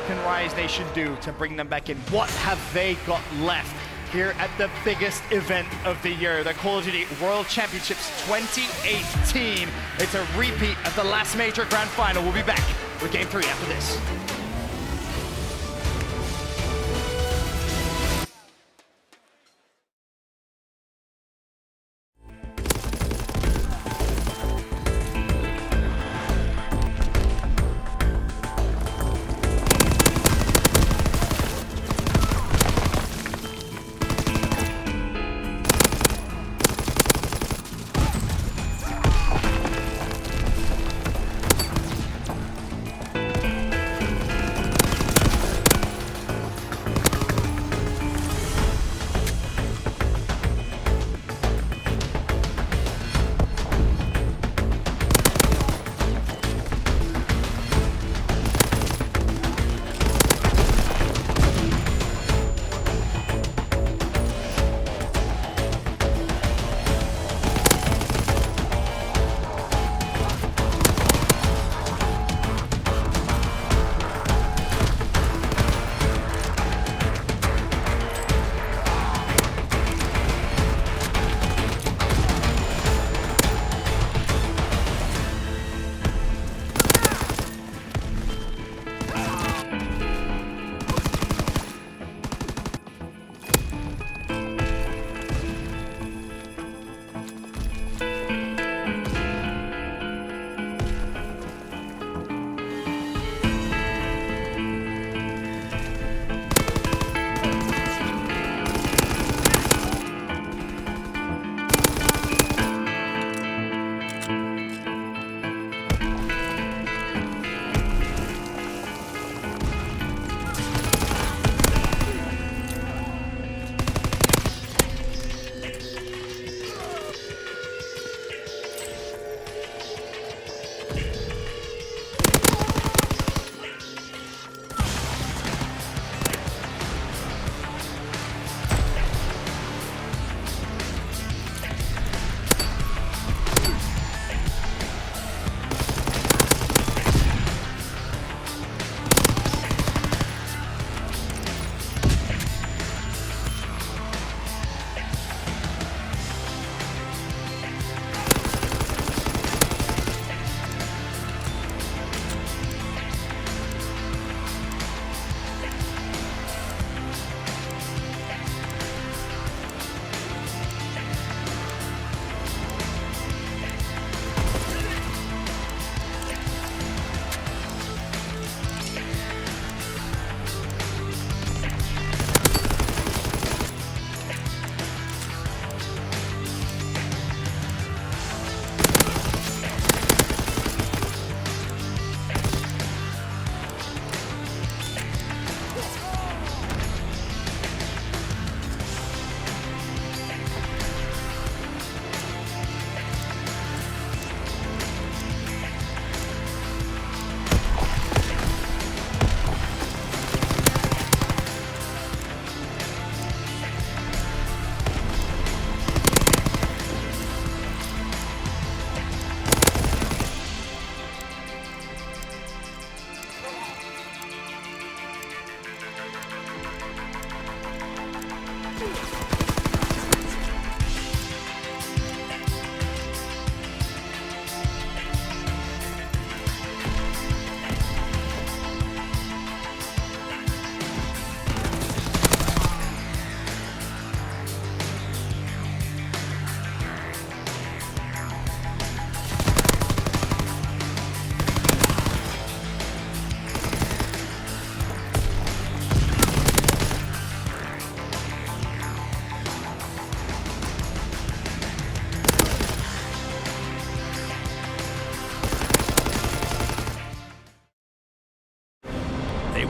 can Rise Nation do to bring them back in? What have they got left here at the biggest event of the year, the Call of Duty World Championships 2018? It's a repeat of the last major grand final. We'll be back with Game 3 after this.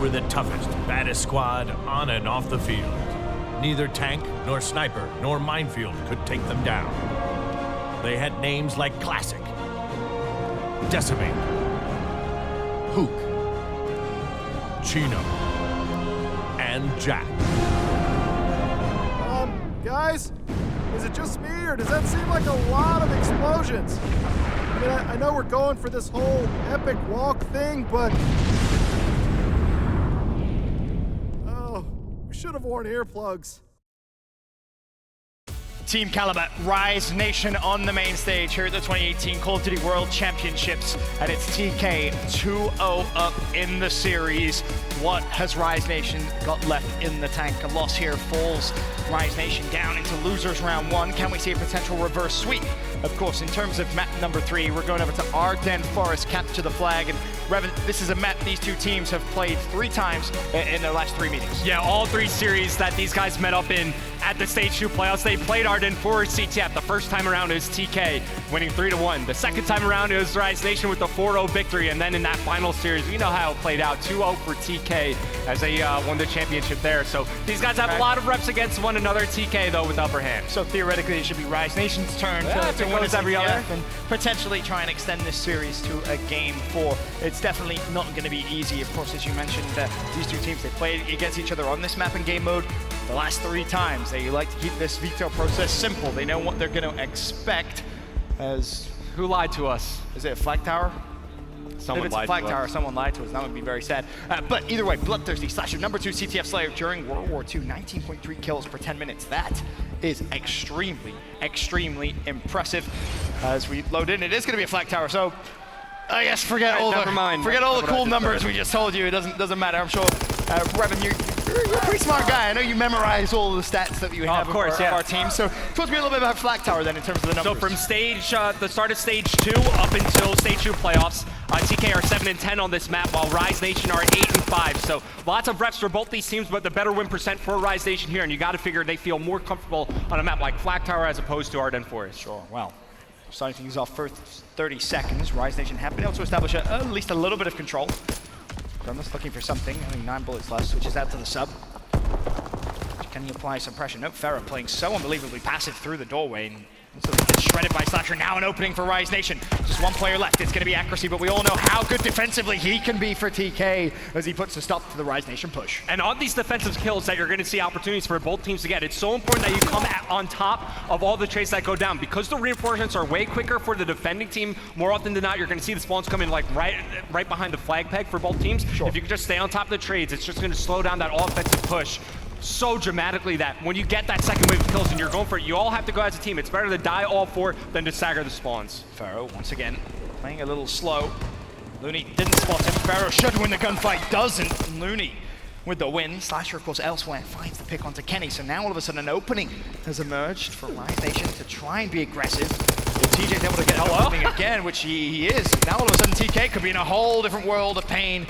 were the toughest, baddest squad on and off the field. Neither tank, nor sniper, nor minefield could take them down. They had names like Classic, Decimate, Hook, Chino, and Jack. Guys, is it just me, or does that seem like a lot of explosions? I mean, I know we're going for this whole epic walk thing, but... Oh, we should have worn earplugs. Team Kaliber, Rise Nation on the main stage here at the 2018 Call of Duty World Championships, and it's TK 2-0 up in the series. What has Rise Nation got left in the tank? A loss here falls Rise Nation down into losers round 1. Can we see a potential reverse sweep? Of course, in terms of map number 3, we're going over to Ardennes Forest, capture the flag, and Revan, this is a map these two teams have played 3 times in their last 3 meetings. Yeah, all 3 series that these guys met up in at the Stage 2 playoffs, they played Ardennes for CTF. The first time around it was TK winning 3-1. The second time around it was Rise Nation with the 4-0 victory, and then in that final series, you know how it played out, 2-0 for TK as they won the championship there. So these guys have a lot of reps against one another. TK, though, with upper hand. So theoretically, it should be Rise Nation's turn to win this every other, and potentially try and extend this series to a game 4. It's definitely not going to be easy. Of course, as you mentioned, these two teams, they played against each other on this map in game mode the last 3 times. They like to keep this veto process simple. They know what they're going to expect. As who lied to us? Is it a flag tower? Someone if it's a flag tower, someone lied to us. That would be very sad. But either way, Bloodthirsty Slasher, number 2 CTF Slayer during World War II, 19.3 kills per 10 minutes. That is extremely, extremely impressive. As we load in, it is going to be a flag tower. So I guess forget all the cool numbers we just told you. It doesn't matter. I'm sure, Revan, you're a pretty smart guy. I know you memorize all the stats that you have of our team. So talk to me a little bit about flag tower then in terms of the numbers. So from the start of stage 2 up until stage 2 playoffs, TK are 7-10 on this map, while Rise Nation are 8-5. So lots of reps for both these teams, but the better win percent for Rise Nation here, and you got to figure they feel more comfortable on a map like Flag Tower as opposed to Ardennes Forest. Sure. Well, starting things off first 30 seconds, Rise Nation have been able to establish at least a little bit of control. Grumman's looking for something. I think 9 bullets left, switches out to the sub. Can he apply some pressure? Nope, Farah playing so unbelievably passive through the doorway. And so they get shredded by Slasher. Now an opening for Rise Nation. Just 1 player left. It's going to be accuracy, but we all know how good defensively he can be for TK as he puts a stop to the Rise Nation push. And on these defensive kills that you're going to see opportunities for both teams to get, it's so important that you come on top of all the trades that go down. Because the reinforcements are way quicker for the defending team, more often than not, you're going to see the spawns come in like right behind the flag peg for both teams. Sure. If you can just stay on top of the trades, it's just going to slow down that offensive push so dramatically that when you get that second wave of kills and you're going for it, you all have to go as a team. It's better to die all 4 than to stagger the spawns. Pharaoh, once again, playing a little slow. Looney didn't spot him. Pharaoh should win the gunfight, doesn't. Looney with the win. Slasher, of course, elsewhere finds the pick onto Kenny. So now all of a sudden an opening has emerged for Rise Nation to try and be aggressive. If TJ's able to get an opening again, which he is, now all of a sudden TK could be in a whole different world of pain.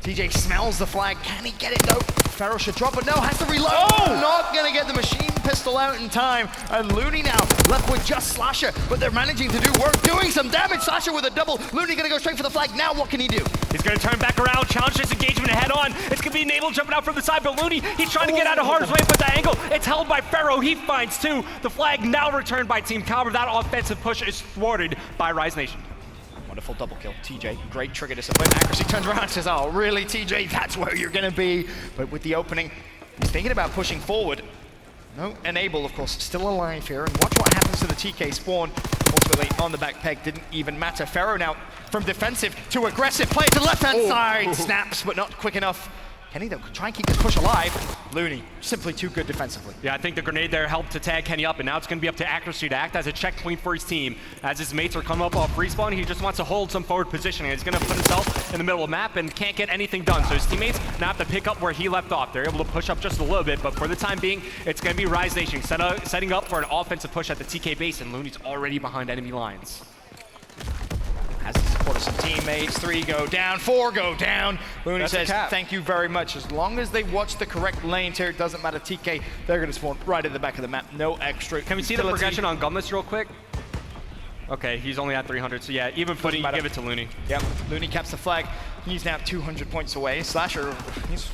TJ smells the flag. Can he get it? Nope. Pharaoh should drop it. No, has to reload. Oh! Not going to get the machine pistol out in time. And Looney now left with just Slasher, but they're managing to do work, doing some damage. Slasher with a double. Looney going to go straight for the flag. Now what can he do? He's going to turn back around, challenge this engagement head on. It's going to be Enable jumping out from the side, but Looney, he's trying to get out of harm's way with the angle. It's held by Pharaoh. He finds 2. The flag now returned by Team Kaliber. That offensive push is thwarted by Rise Nation. Wonderful double kill. TJ, great trigger discipline. Accuracy turns around and says, oh, really, TJ? That's where you're going to be. But with the opening, he's thinking about pushing forward. No, Enable, of course, still alive here. And watch what happens to the TK spawn. Ultimately, on the back peg, didn't even matter. Pharaoh now from defensive to aggressive. Play to the left-hand side. Snaps, but not quick enough. Kenny, though, try and keep this push alive. Looney, simply too good defensively. Yeah, I think the grenade there helped to tag Kenny up, and now it's going to be up to accuracy to act as a checkpoint for his team. As his mates are coming up off respawn, he just wants to hold some forward positioning. He's going to put himself in the middle of the map and can't get anything done. So his teammates now have to pick up where he left off. They're able to push up just a little bit, but for the time being, it's going to be Rise Nation setting up for an offensive push at the TK base, and Looney's already behind enemy lines. Has the support of some teammates. 3 go down, 4 go down. Looney says, thank you very much. As long as they watch the correct lanes here, it doesn't matter. TK, they're going to spawn right at the back of the map. No extra. Can we see the progression on Gunless real quick? Okay, he's only at 300, so yeah, even footing, give it to Looney. Yep, Looney caps the flag. He's now 200 points away. Slasher, he's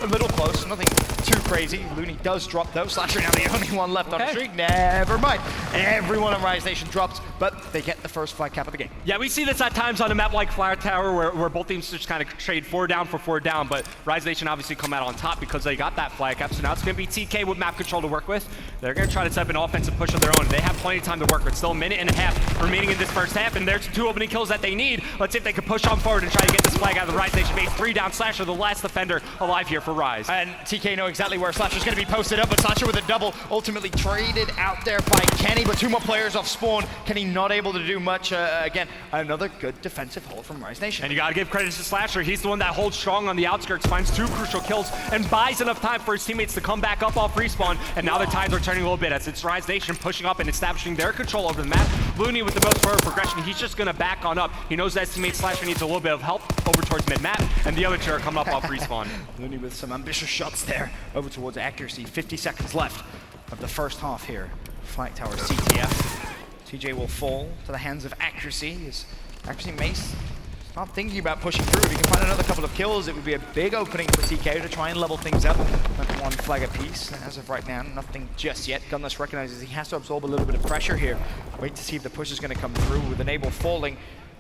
a little close, nothing too crazy. Looney does drop though. Slasher now the only one left on the streak. Never mind. Everyone on Rise Nation drops, but they get the first flag cap of the game. Yeah, we see this at times on a map like Flat Tower where both teams just kind of trade 4 down for 4 down, but Rise Nation obviously come out on top because they got that flag cap. So now it's going to be TK with map control to work with. They're going to try to set up an offensive push of their own. They have plenty of time to work with. Still a minute and a half remaining in this first half, and there's 2 opening kills that they need. Let's see if they can push on forward and try to get this flag out of the Rise Nation base. 3 down. Slasher, the last defender alive here for Rise. And TK know exactly where Slasher's going to be posted up, but Slasher with a double ultimately traded out there by Kenny, but 2 more players off spawn. Kenny not able to do much. Again, another good defensive hold from Rise Nation. And you gotta give credit to Slasher. He's the one that holds strong on the outskirts, finds 2 crucial kills, and buys enough time for his teammates to come back up off respawn. And now the tides are turning a little bit as it's Rise Nation pushing up and establishing their control over the map. Looney with the most forward progression, he's just gonna back on up. He knows that his teammate Slasher needs a little bit of help over towards mid-map, and the other 2 are coming up off respawn. Looney with some ambitious shots there over towards accuracy. 50 seconds left of the first half here. Flag Tower CTF. TJ will fall to the hands of accuracy. His accuracy Mace not thinking about pushing through. If he can find another couple of kills, it would be a big opening for TK to try and level things up. At 1 flag apiece. As of right now, nothing just yet. Gunless recognizes he has to absorb a little bit of pressure here. Wait to see if the push is going to come through with Enable falling.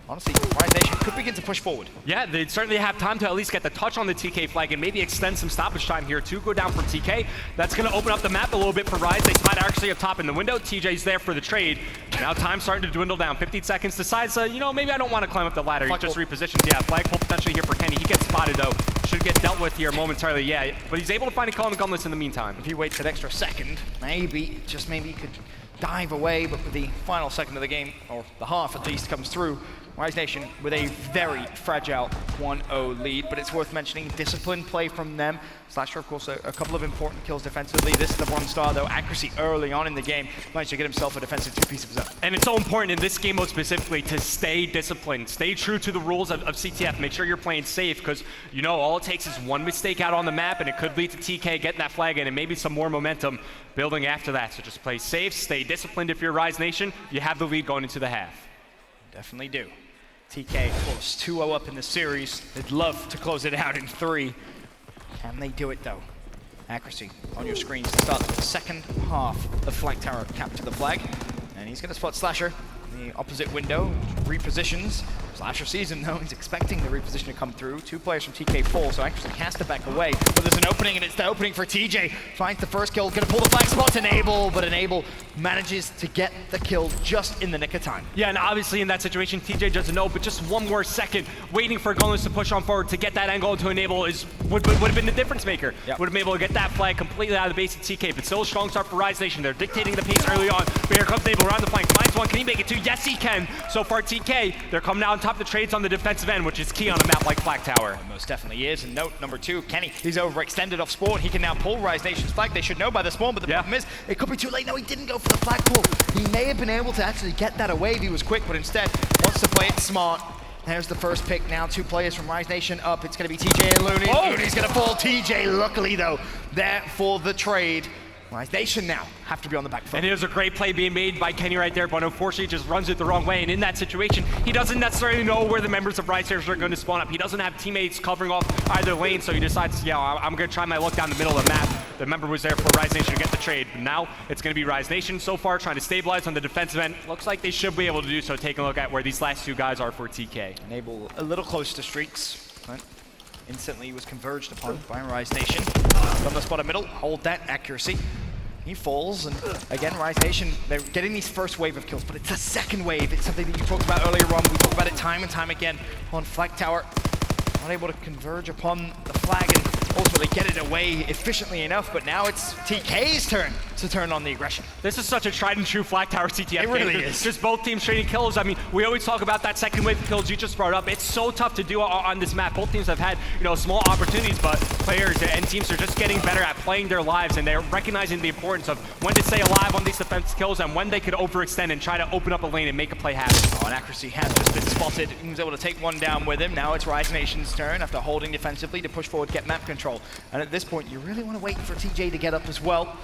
Honestly, Rise Nation could begin to push forward. Yeah, they certainly have time to at least get the touch on the TK flag and maybe extend some stoppage time here to go down from TK. That's going to open up the map a little bit for Rise. They spot actually up top in the window. TJ's there for the trade. Now time's starting to dwindle down. 15 seconds. Decides, you know, maybe I don't want to climb up the ladder. He just repositions. Yeah, flagpole potentially here for Kenny. He gets spotted though. Should get dealt with here momentarily. Yeah, but he's able to find a kill on the gunless in the meantime. If he waits an extra second, maybe, just maybe, he could dive away. But with the final second of the game, or the half at least, comes through, Rise Nation with a very fragile 1-0 lead, but it's worth mentioning disciplined play from them. Slasher, of course, a couple of important kills defensively. This is the 1-star, though. Accuracy early on in the game managed to get himself a defensive 2-piece of his own. And it's so important in this game mode specifically to stay disciplined, stay true to the rules of CTF. Make sure you're playing safe because, you know, all it takes is 1 mistake out on the map and it could lead to TK getting that flag in and maybe some more momentum building after that. So just play safe, stay disciplined. If you're Rise Nation, you have the lead going into the half. Definitely do. TK, of course, 2-0 up in the series. They'd love to close it out in 3. Can they do it, though? Accuracy on your screens to start the second half of Flag Tower capture the flag. And he's going to spot Slasher in the opposite window, repositions. Slasher sees him, though. He's expecting the reposition to come through. 2 players from TK fall, so Accuracy has to back away. But there's an opening, and it's the opening for TJ. Finds the first kill, going to pull the flag spot to Enable, but Enable manages to get the kill just in the nick of time. Yeah, and obviously in that situation, TJ doesn't know, but just 1 more second waiting for Gunless to push on forward to get that angle to Enable would have been the difference maker. Yep. Would have been able to get that flag completely out of the base of TK, but still a strong start for Rise Nation. They're dictating the pace early on, but here comes Enable around the flank, finds 1. Can he make it 2? Yes, he can. So far, TK, they're coming out on top of the trades on the defensive end, which is key on a map like Flag Tower. It most definitely is. And note number 2, Kenny, he's overextended off spawn. He can now pull Rise Nation's flag. They should know by the spawn, but the problem is, it could be too late. No, he didn't go for the flag pull. He may have been able to actually get that away if he was quick, but instead wants to play it smart. There's the first pick. Now 2 players from Rise Nation up. It's going to be TJ and Looney. Oh. Looney's going to fall. TJ, luckily, though, there for the trade. Rise Nation now have to be on the back foot. And here's a great play being made by Kenny right there, but unfortunately just runs it the wrong way. And in that situation, he doesn't necessarily know where the members of Rise Nation are going to spawn up. He doesn't have teammates covering off either lane, so he decides, yeah, I'm going to try my luck down the middle of the map. The member was there for Rise Nation to get the trade. But now it's going to be Rise Nation so far trying to stabilize on the defensive end. Looks like they should be able to do so, taking a look at where these last 2 guys are for TK. Enable a little close to streaks, but instantly was converged upon by Rise Nation. From the spot in middle, hold that accuracy. He falls, and again, Rise Nation, they're getting these first wave of kills, but it's a second wave. It's something that you talked about earlier on. We talked about it time and time again on Flag Tower. Not able to converge upon the flag and ultimately get it away efficiently enough, but now it's TK's turn to turn on the aggression. This is such a tried and true Flag Tower CTF game. It really is. Just both teams trading kills. I mean, we always talk about that second wave of kills you just brought up. It's so tough to do on this map. Both teams have had, you know, small opportunities, but players and teams are just getting better at playing their lives, and they're recognizing the importance of when to stay alive on these defense kills and when they could overextend and try to open up a lane and make a play happen. Oh, and accuracy has just been spotted. He was able to take 1 down with him. Now it's Rise Nation's turn after holding defensively to push forward, get map control. And at this point, you really want to wait for TJ to get up as well.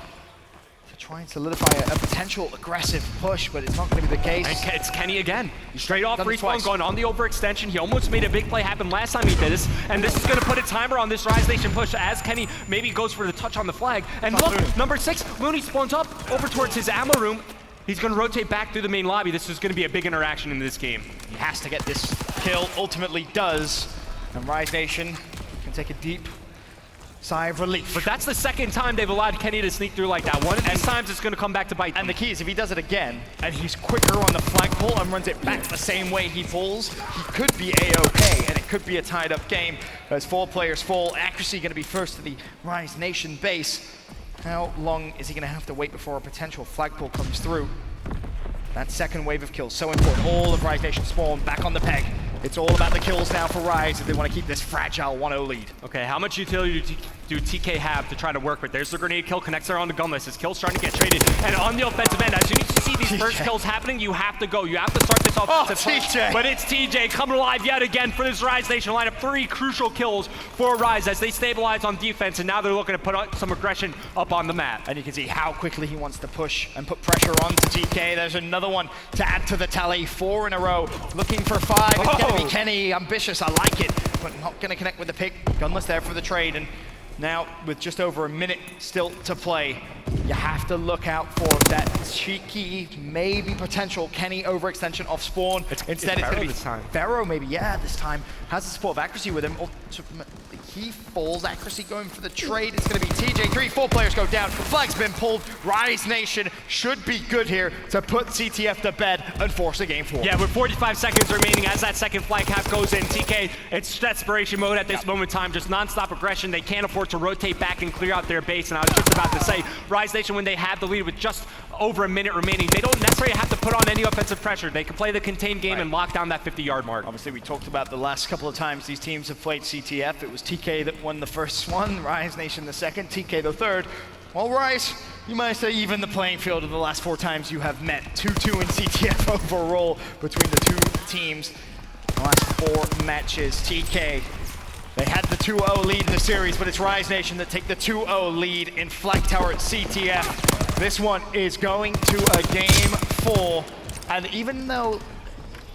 try and solidify a potential aggressive push, but it's not going to be the case. And it's Kenny again. Straight off Done it respawn, twice. going on the overextension. He almost made a big play happen last time he did this, and this is going to put a timer on this Rise Nation push as Kenny maybe goes for the touch on the flag. And look, number 6, Looney spawns up over towards his ammo room. He's going to rotate back through the main lobby. This is going to be a big interaction in this game. He has to get this kill, ultimately does, and Rise Nation can take a deep sigh of relief. But that's the second time they've allowed Kenny to sneak through like that. One of these times it's going to come back to bite them. And the key is if he does it again, and he's quicker on the flagpole and runs it back the same way he falls, he could be A-OK, and it could be a tied-up game as 4 players fall. Accuracy going to be first to the Rise Nation base. How long is he going to have to wait before a potential flagpole comes through? That second wave of kills, so important. All of Rise Nation spawn back on the peg. It's all about the kills now for Rise if they want to keep this fragile 1-0 lead. Okay, how much utility do TK have to try to work with? There's the grenade kill, connects there on the gunless. His kill's starting to get traded. And on the offensive end, as you see these first kills happening, you have to go. You have to start this offensive push. TJ. But it's TJ coming alive yet again for this Rise Nation lineup. 3 crucial kills for Rise as they stabilize on defense, and now they're looking to put some aggression up on the map. And you can see how quickly he wants to push and put pressure onto TK. There's another one to add to the tally. 4 in a row, looking for 5. It's going to be Kenny. Ambitious, I like it, but not going to connect with the pick. Gunless there for the trade, and now with just over a minute still to play, you have to look out for that cheeky, maybe potential Kenny overextension off spawn. Instead, it's going to be this time. Pharaoh, maybe, yeah, this time. Has the support of accuracy with him. Ultimately, he falls. Accuracy going for the trade. It's going to be TJ. 3, 4 players go down. Flag's been pulled. Rise Nation should be good here to put CTF to bed and force a game 4. Yeah, with 45 seconds remaining as that second flag half goes in, TK, it's desperation mode at this moment in time, just non-stop aggression. They can't afford to rotate back and clear out their base, and I was just about to say, Rise Nation, when they have the lead with just over a minute remaining, they don't necessarily have to put on any offensive pressure. They can play the contained game and lock down that 50-yard mark. Obviously, we talked about the last couple of times these teams have played CTF. It was TK that won the first one, Rise Nation the second, TK the third. Well, Rise, you might say even the playing field of the last 4 times you have met. 2-2 in CTF overall between the 2 teams. The last 4 matches, TK, they had the 2-0 lead in the series, but it's Rise Nation that take the 2-0 lead in Flag Tower at CTF. This one is going to a game 4, and even though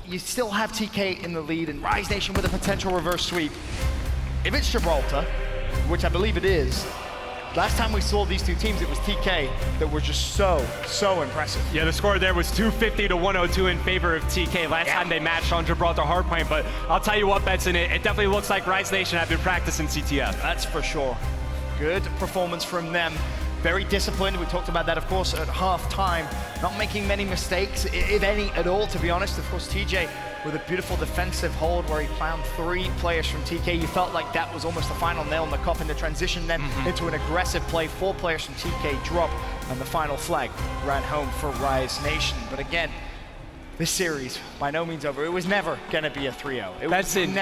you still have TK in the lead and Rise Nation with a potential reverse sweep, if it's Gibraltar, which I believe it is, last time we saw these 2 teams, it was TK that were just so impressive. Yeah, the score there was 250 to 102 in favor of TK. Last time they matched on Gibraltar Hardpoint, but I'll tell you what, Benson, it definitely looks like Rise Nation have been practicing CTF. That's for sure. Good performance from them. Very disciplined. We talked about that, of course, at half-time. Not making many mistakes, if any at all, to be honest. Of course, TJ with a beautiful defensive hold where he found 3 players from TK. You felt like that was almost the final nail in the coffin. The transition then into an aggressive play. 4 players from TK drop, and the final flag ran home for Rise Nation. But again, this series, by no means over. It was never going to be a 3-0. Listen,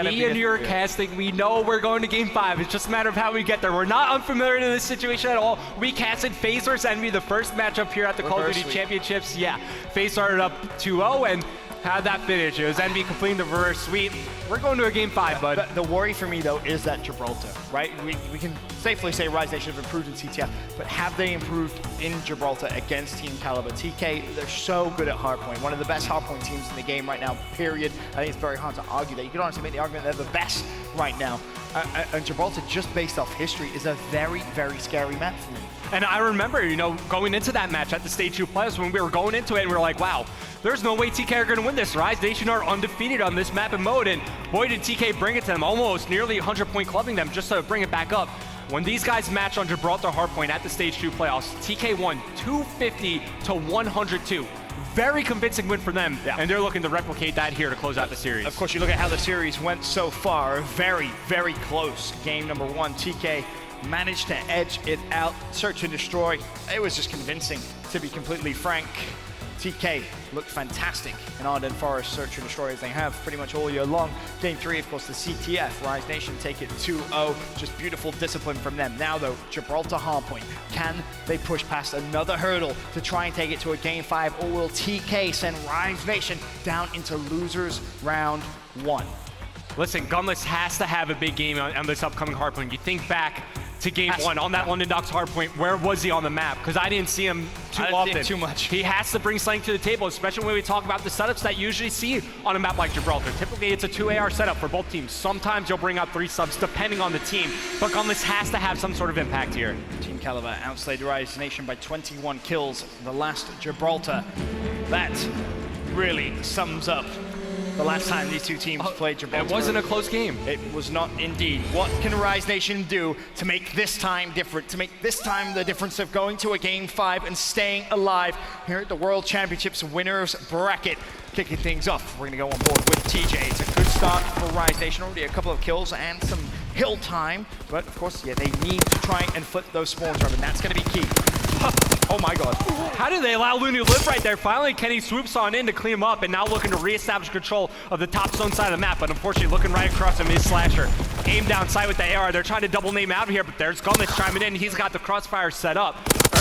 me and your casting, we know we're going to game 5. It's just a matter of how we get there. We're not unfamiliar to this situation at all. We casted FaZe vs Envy, the first matchup here at the Call of Duty Championships. Yeah, FaZe started up 2-0, and how'd that finish? It was Envy completing the reverse sweep. We're going to a game 5, bud. The worry for me, though, is that Gibraltar, right? We can safely say Rise Nation have improved in CTF, but have they improved in Gibraltar against Team Kaliber? TK, they're so good at hardpoint. One of the best hardpoint teams in the game right now, period. I think it's very hard to argue that. You could honestly make the argument they're the best right now. And Gibraltar, just based off history, is a very scary map for me. And I remember, going into that match at the Stage 2 playoffs when we were going into it and we were like, wow, there's no way TK are going to win this. Rise Nation are undefeated on this map and mode, and boy did TK bring it to them, almost nearly 100-point clubbing them just to bring it back up. When these guys matched on Gibraltar Hardpoint at the Stage 2 playoffs, TK won 250 to 102. Very convincing win for them, and they're looking to replicate that here to close out the series. Of course, you look at how the series went so far. Very close. Game number 1, TK managed to edge it out. Search and destroy. It was just convincing, to be completely frank. TK looked fantastic in Arden Forest Search and Destroy, as they have pretty much all year long. Game 3, of course, the CTF. Rise Nation take it 2-0. Just beautiful discipline from them. Now, though, Gibraltar Hardpoint. Can they push past another hurdle to try and take it to a Game 5, or will TK send Rise Nation down into losers round 1? Listen, Gunless has to have a big game on this upcoming Hardpoint. You think back to game one on that London Docks hard point. Where was he on the map? Because I didn't see him too often. Too much. He has to bring something to the table, especially when we talk about the setups that you usually see on a map like Gibraltar. Typically, it's a 2 AR setup for both teams. Sometimes you'll bring out 3 subs, depending on the team. But Gunless has to have some sort of impact here. Team Kaliber outslayed Rise Nation by 21 kills the last Gibraltar. That really sums up the last time these two teams played Gibraltar. It wasn't a close game. It was not indeed. What can Rise Nation do to make this time different, to make this time the difference of going to a Game 5 and staying alive here at the World Championships winners bracket? Kicking things off, we're going to go on board with TJ. It's a good start for Rise Nation, already a couple of kills and some hill time, but of course, yeah, they need to try and flip those spawns around, and that's going to be key. Oh my god. How did they allow Looney to live right there? Finally, Kenny swoops on in to clean him up and now looking to reestablish control of the top zone side of the map, but unfortunately looking right across him is Slasher. Aim down sight with the AR. They're trying to double name out of here, but there's Gunless chiming in. He's got the crossfire set up.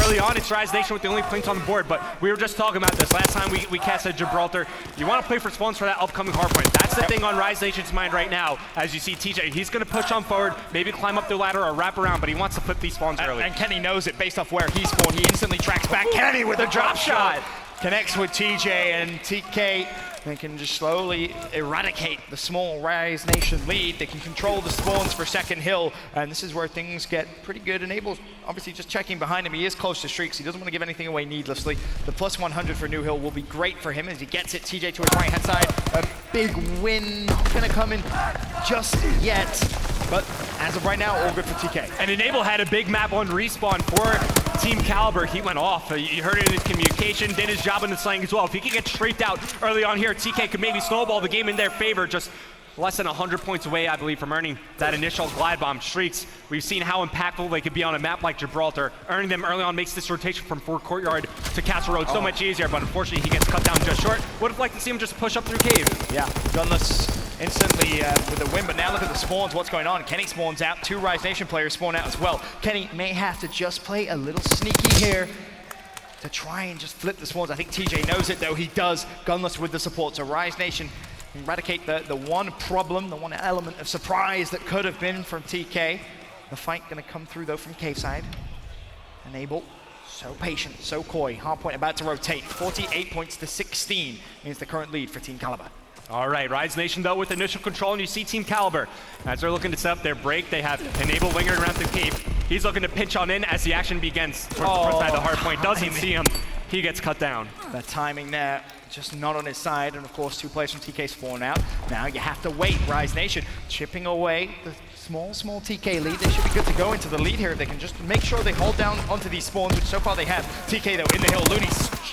Early on, it's Rise Nation with the only points on the board, but we were just talking about this last time we casted Gibraltar. You want to play for spawns for that upcoming hardpoint. That's the thing on Rise Nation's mind right now. As you see TJ, he's going to push on forward, maybe climb up the ladder or wrap around, but he wants to flip these spawns early. And Kenny knows it based off where he spawned. He instantly tracks back. Kenny with a drop shot. Connects with TJ and TK. They can just slowly eradicate the small Rise Nation lead. They can control the spawns for second hill, and this is where things get pretty good. Enable's obviously just checking behind him. He is close to streaks. He doesn't want to give anything away needlessly. The plus 100 for New Hill will be great for him as he gets it. TJ to his right hand side. A big win, not gonna come in just yet, but as of right now, all good for TK. And Enable had a big map on respawn for Team Kaliber. He went off. You heard it in his communication, did his job in the slang as well. If he could get strafed out early on here, TK could maybe snowball the game in their favor. Just less than 100 points away, I believe, from earning that initial glide bomb streaks. We've seen how impactful they could be on a map like Gibraltar. Earning them early on makes this rotation from Fort Courtyard to Castle Road so much easier, but unfortunately he gets cut down just short. Would have liked to see him just push up through cave. Yeah, Gunless instantly with a win, but now look at the spawns, what's going on. Kenny spawns out, 2 Rise Nation players spawn out as well. Kenny may have to just play a little sneaky here to try and just flip the spawns. I think TJ knows it though, he does. Gunless with the support, so Rise Nation eradicate the one problem, the one element of surprise that could have been from TK. The fight gonna come through though from cave side. Enable, so patient, so coy. Hardpoint about to rotate, 48 points to 16 is the current lead for Team Kaliber. All right, Rise Nation though with initial control, and you see Team Kaliber. As they're looking to set up their break, they have Enable lingering around the cave. He's looking to pinch on in as the action begins towards the front side of the hard point. Doesn't see him, he gets cut down. The timing there, just not on his side, and of course 2 players from TK spawn out. Now you have to wait, Rise Nation chipping away the small TK lead. They should be good to go into the lead here if they can just make sure they hold down onto these spawns, which so far they have. TK though in the hill, Looney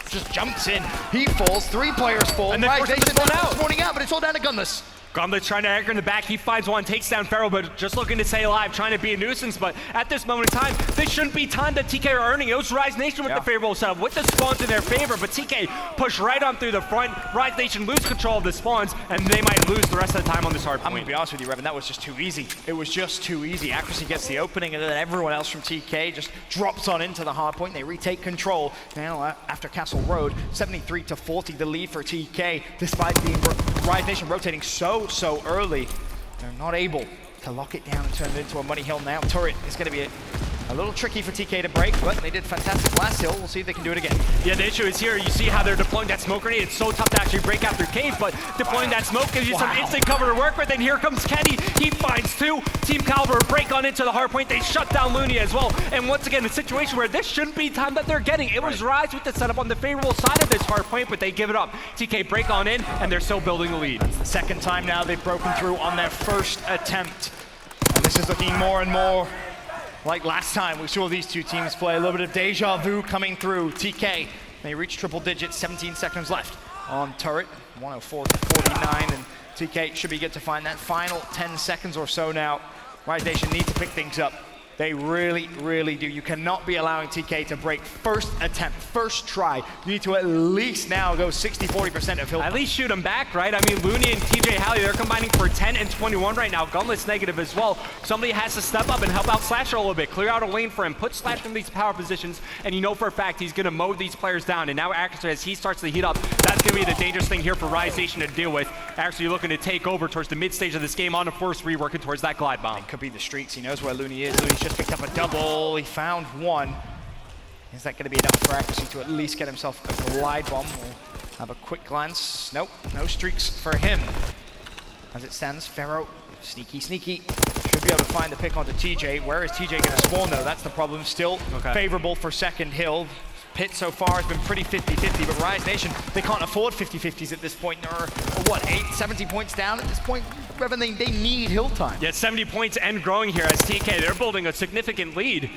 just jumps in, he falls, 3 players fall, and then Rise Nation spawning out, but it's all down to Gunless. Gunless trying to anchor in the back, he finds one, takes down Pharaoh, but just looking to stay alive, trying to be a nuisance, but at this moment in time, this shouldn't be time that TK are earning. It was Rise Nation with the favorable setup, with the spawns in their favor, but TK push right on through the front. Rise Nation lose control of the spawns, and they might lose the rest of the time on this hard point. I'm gonna be honest with you, Revan, that was just too easy. It was just too easy. Accuracy gets the opening, and then everyone else from TK just drops on into the hard point. They retake control. Now, after Castle Road, 73 to 40, the lead for TK, despite being Rise Nation rotating so early. They're not able to lock it down and turn it into a money hill now. Turret is going to be a little tricky for TK to break, but they did fantastic last hill. We'll see if they can do it again. Yeah, the issue is here, you see how they're deploying that smoke grenade. It's so tough to actually break out through cave, but deploying that smoke gives you some instant cover to work with, and here comes Kenny. He finds 2. Team Kaliber break on into the hard point. They shut down Looney as well, and once again, a situation where this shouldn't be time that they're getting. It was Rise with the setup on the favorable side of this hard point, but they give it up. TK break on in, and they're still building the lead. It's the second time now they've broken through on their first attempt, and this is looking more and more like last time. We saw these two teams play. A little bit of deja vu coming through. TK, they reach triple digits, 17 seconds left on turret, 104 to 49, and TK should be good to find that final 10 seconds or so now. Rise Nation need to pick things up. They really do. You cannot be allowing TK to break first attempt, first try. You need to at least now go 60-40% of hill. At least shoot him back, right? I mean, Looney and TJ Halley, they're combining for 10 and 21 right now. Gunless negative as well. Somebody has to step up and help out Slasher a little bit. Clear out a lane for him, put Slasher in these power positions, and you know for a fact he's gonna mow these players down. And now Accuracy, as he starts to heat up, that's gonna be the dangerous thing here for Rise Nation to deal with. Accuracy looking to take over towards the mid stage of this game on a force reworking towards that glide bomb. It could be the streaks. He knows where Looney is. Looney's just picked up a double. He found one. Is that going to be enough for accuracy to at least get himself a glide bomb? We'll have a quick glance. Nope, no streaks for him. As it stands, Pharaoh, sneaky. Should be able to find the pick onto TJ. Where is TJ going to spawn though? That's the problem. Still favorable for second hill. Pit so far has been pretty 50-50, but Rise Nation, they can't afford 50-50s at this point. They're, what, 70 points down at this point? Revan, they need hill time. Yeah, 70 points and growing here as TK, they're building a significant lead.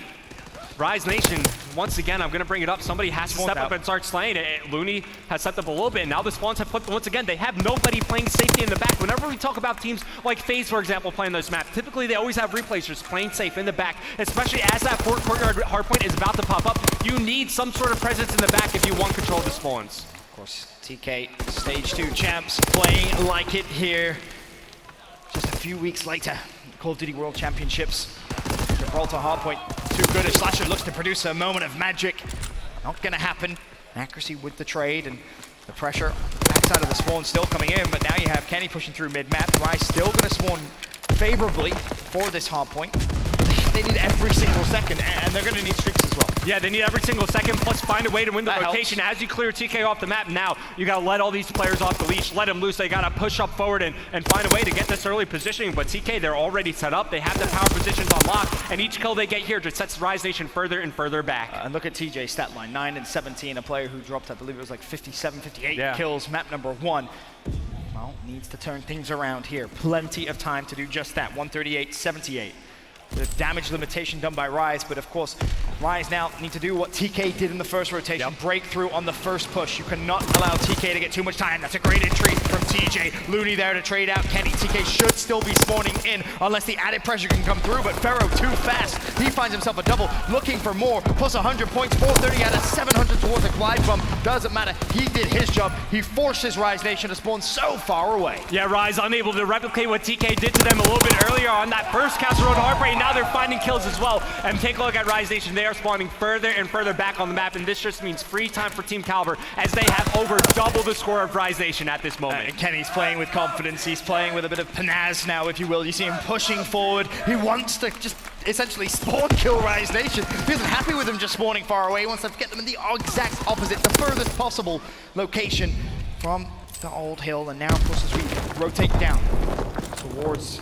Rise Nation, once again, I'm going to bring it up. Somebody has to step up and start slaying it. Looney has stepped up a little bit, and now the spawns have flipped. Once again, they have nobody playing safety in the back. Whenever we talk about teams like FaZe, for example, playing those maps, typically they always have replacers playing safe in the back, especially as that courtyard hardpoint is about to pop up. You need some sort of presence in the back if you want control of the spawns. Of course, TK, Stage 2 champs, playing like it here. Just a few weeks later, Call of Duty World Championships. Gibraltar hardpoint, too good. As Slasher looks to produce a moment of magic. Not gonna happen. Accuracy with the trade and the pressure. Backside of the spawn still coming in, but now you have Kenny pushing through mid-map. Rise still gonna spawn favorably for this hardpoint. They need every single second, and they're gonna need streaks as well. Yeah, they need every single second, plus find a way to win the rotation. As you clear TK off the map now, you gotta let all these players off the leash, let them loose. They gotta push up forward and find a way to get this early positioning. But TK, they're already set up. They have the power positions on lock, and each kill they get here just sets Rise Nation further and further back. And look at TJ's stat line, 9 and 17, a player who dropped, I believe it was like 57, 58 kills, map number 1. Well, needs to turn things around here. Plenty of time to do just that, 138-78. The damage limitation done by Rise, but of course, Rise now need to do what TK did in the first rotation, break through on the first push. You cannot allow TK to get too much time. That's a great entry from TJ. Looney there to trade out Kenny. TK should still be spawning in unless the added pressure can come through, but Pharaoh too fast. He finds himself a double, looking for more, plus 100 points, 430 out of 700 towards a glide bump. Doesn't matter, he did his job. He forces Rise Nation to spawn so far away. Yeah, Rise unable to replicate what TK did to them a little bit earlier on that first Castle Road Heartbreak. Now they're finding kills as well. And take a look at Rise Nation. They are spawning further and further back on the map, and this just means free time for Team Kaliber as they have over double the score of Rise Nation at this moment. And Kenny's playing with confidence. He's playing with a bit of panache now, if you will. You see him pushing forward. He wants to just essentially spawn kill Rise Nation. He isn't happy with them just spawning far away. He wants to get them in the exact opposite, the furthest possible location from the old hill. And now, of course, as we rotate down towards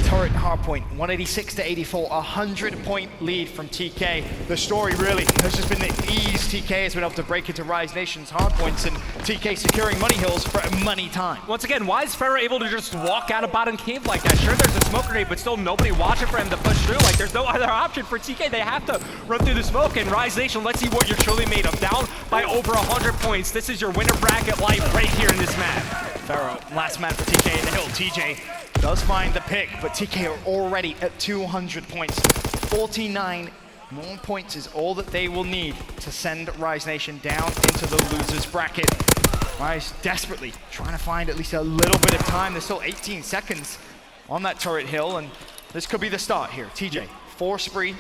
turret hardpoint, 186-84, 100-point lead from TK. The story really has just been the ease TK has been able to break into Rise Nation's hardpoints, and TK securing money hills for money time. Once again, why is Pharaoh able to just walk out of bottom cave like that? Sure, there's a smoke grenade, but still nobody watching for him to push through. Like, there's no other option for TK. They have to run through the smoke, and Rise Nation, let's see what you're truly made of. Down by over 100 points. This is your winner bracket life right here in this map. Pharaoh, last man for TK in the hill. TJ does find the pick, but TK are already at 200 points. 49 more points is all that they will need to send Rise Nation down into the losers bracket. Rise desperately trying to find at least a little bit of time. There's still 18 seconds on that turret hill, and this could be the start here. TJ, 4 spree,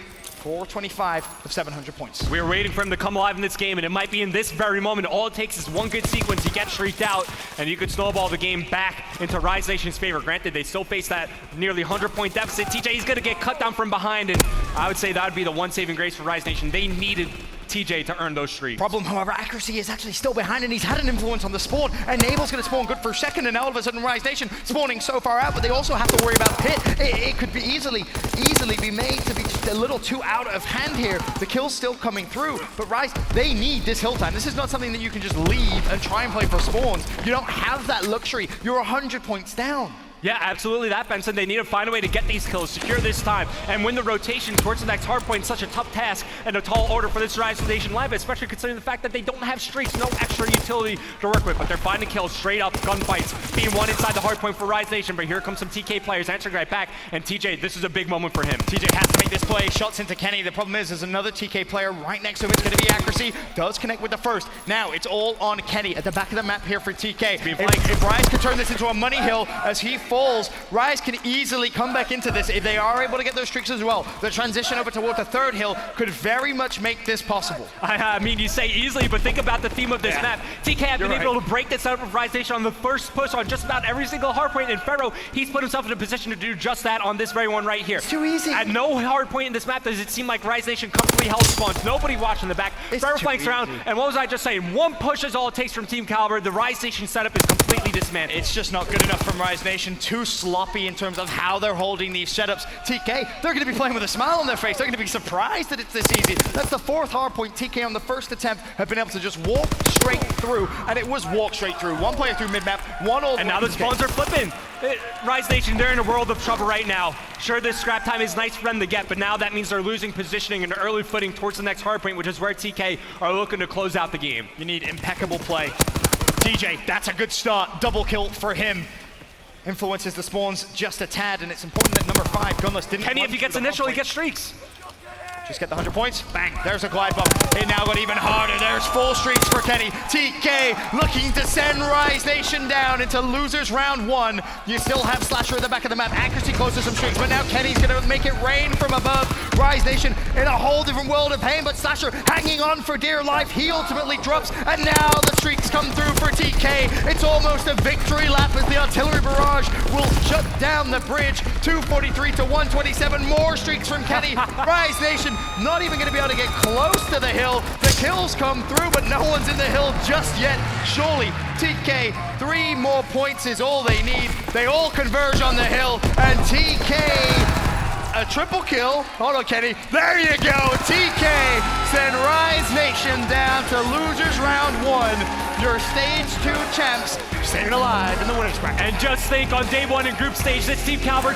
425 of 700 points. We're waiting for him to come alive in this game, and it might be in this very moment. All it takes is one good sequence. He gets shrieked out, and you could snowball the game back into Rise Nation's favor. Granted, they still face that nearly 100-point deficit. TJ is going to get cut down from behind, and I would say that would be the one saving grace for Rise Nation. They needed TJ to earn those streaks. Problem, however, accuracy is actually still behind, and he's had an influence on the spawn. And Nable's going to spawn good for a second, and all of a sudden Rise Nation spawning so far out, but they also have to worry about Pit. It could be easily be made to be just a little too out of hand here. The kill's still coming through, but Rise, they need this hill time. This is not something that you can just leave and try and play for spawns. You don't have that luxury. You're 100 points down. Yeah, absolutely that, Benson. They need to find a way to get these kills, secure this time, and win the rotation towards the next hardpoint. Such a tough task and a tall order for this Rise Nation live, especially considering the fact that they don't have streaks, no extra utility to work with, but they're finding kills straight up, gunfights, being won inside the hardpoint for Rise Nation, but here comes some TK players answering right back, and TJ, this is a big moment for him. TJ has to make this play, shots into Kenny. The problem is there's another TK player right next to him. It's going to be accuracy, does connect with the first. Now it's all on Kenny at the back of the map here for TK. If Rise can turn this into a money hill as he falls, Rise can easily come back into this if they are able to get those streaks as well. The transition over toward the third hill could very much make this possible. I mean, you say easily, but think about the theme of this map. TK have been able to break this out of Rise Nation on the first push on just about every single hardpoint, and Pharaoh, he's put himself in a position to do just that on this very one right here. It's too easy. At no hardpoint in this map does it seem like Rise Nation comfortably held spawns. Nobody watching the back. Pharaoh flanks around, and what was I just saying? One push is all it takes from Team Kaliber. The Rise Nation setup is completely dismantled. It's just not good enough from Rise Nation. Too sloppy in terms of how they're holding these setups. TK, they're going to be playing with a smile on their face. They're going to be surprised that it's this easy. That's the fourth hardpoint. TK on the first attempt have been able to just walk straight through, and it was walk straight through. One player through mid-map, one all the And way now to the spawns are flipping. Rise Nation, they're in a world of trouble right now. Sure, this scrap time is nice for them to get, but now that means they're losing positioning and early footing towards the next hardpoint, which is where TK are looking to close out the game. You need impeccable play. DJ, that's a good start. Double kill for him. Influences the spawns just a tad, and it's important that number 5, Gunless, didn't Kenny, run if he gets through the initial, he hardpoint. gets streaks. Just get the 100 points. Bang. There's a glide bump. It now got even harder. There's full streaks for Kenny. TK looking to send Rise Nation down into losers round 1. You still have Slasher at the back of the map. Accuracy close to some streaks, but now Kenny's going to make it rain from above. Rise Nation in a whole different world of pain, but Slasher hanging on for dear life. He ultimately drops, and now the streaks come through for TK. It's almost a victory lap as the artillery barrage will shut down the bridge. 243 to 127. More streaks from Kenny. Rise Nation not even going to be able to get close to the hill. The kills come through, but no one's in the hill just yet. Surely TK, 3 more points is all they need. They all converge on the hill, and TK, a triple kill. Hold on, Kenny. There you go. TK send Rise Nation down to losers round 1. Your stage 2 champs staying alive in the winners bracket. And just think, on day 1 in group stage, this Team Kaliber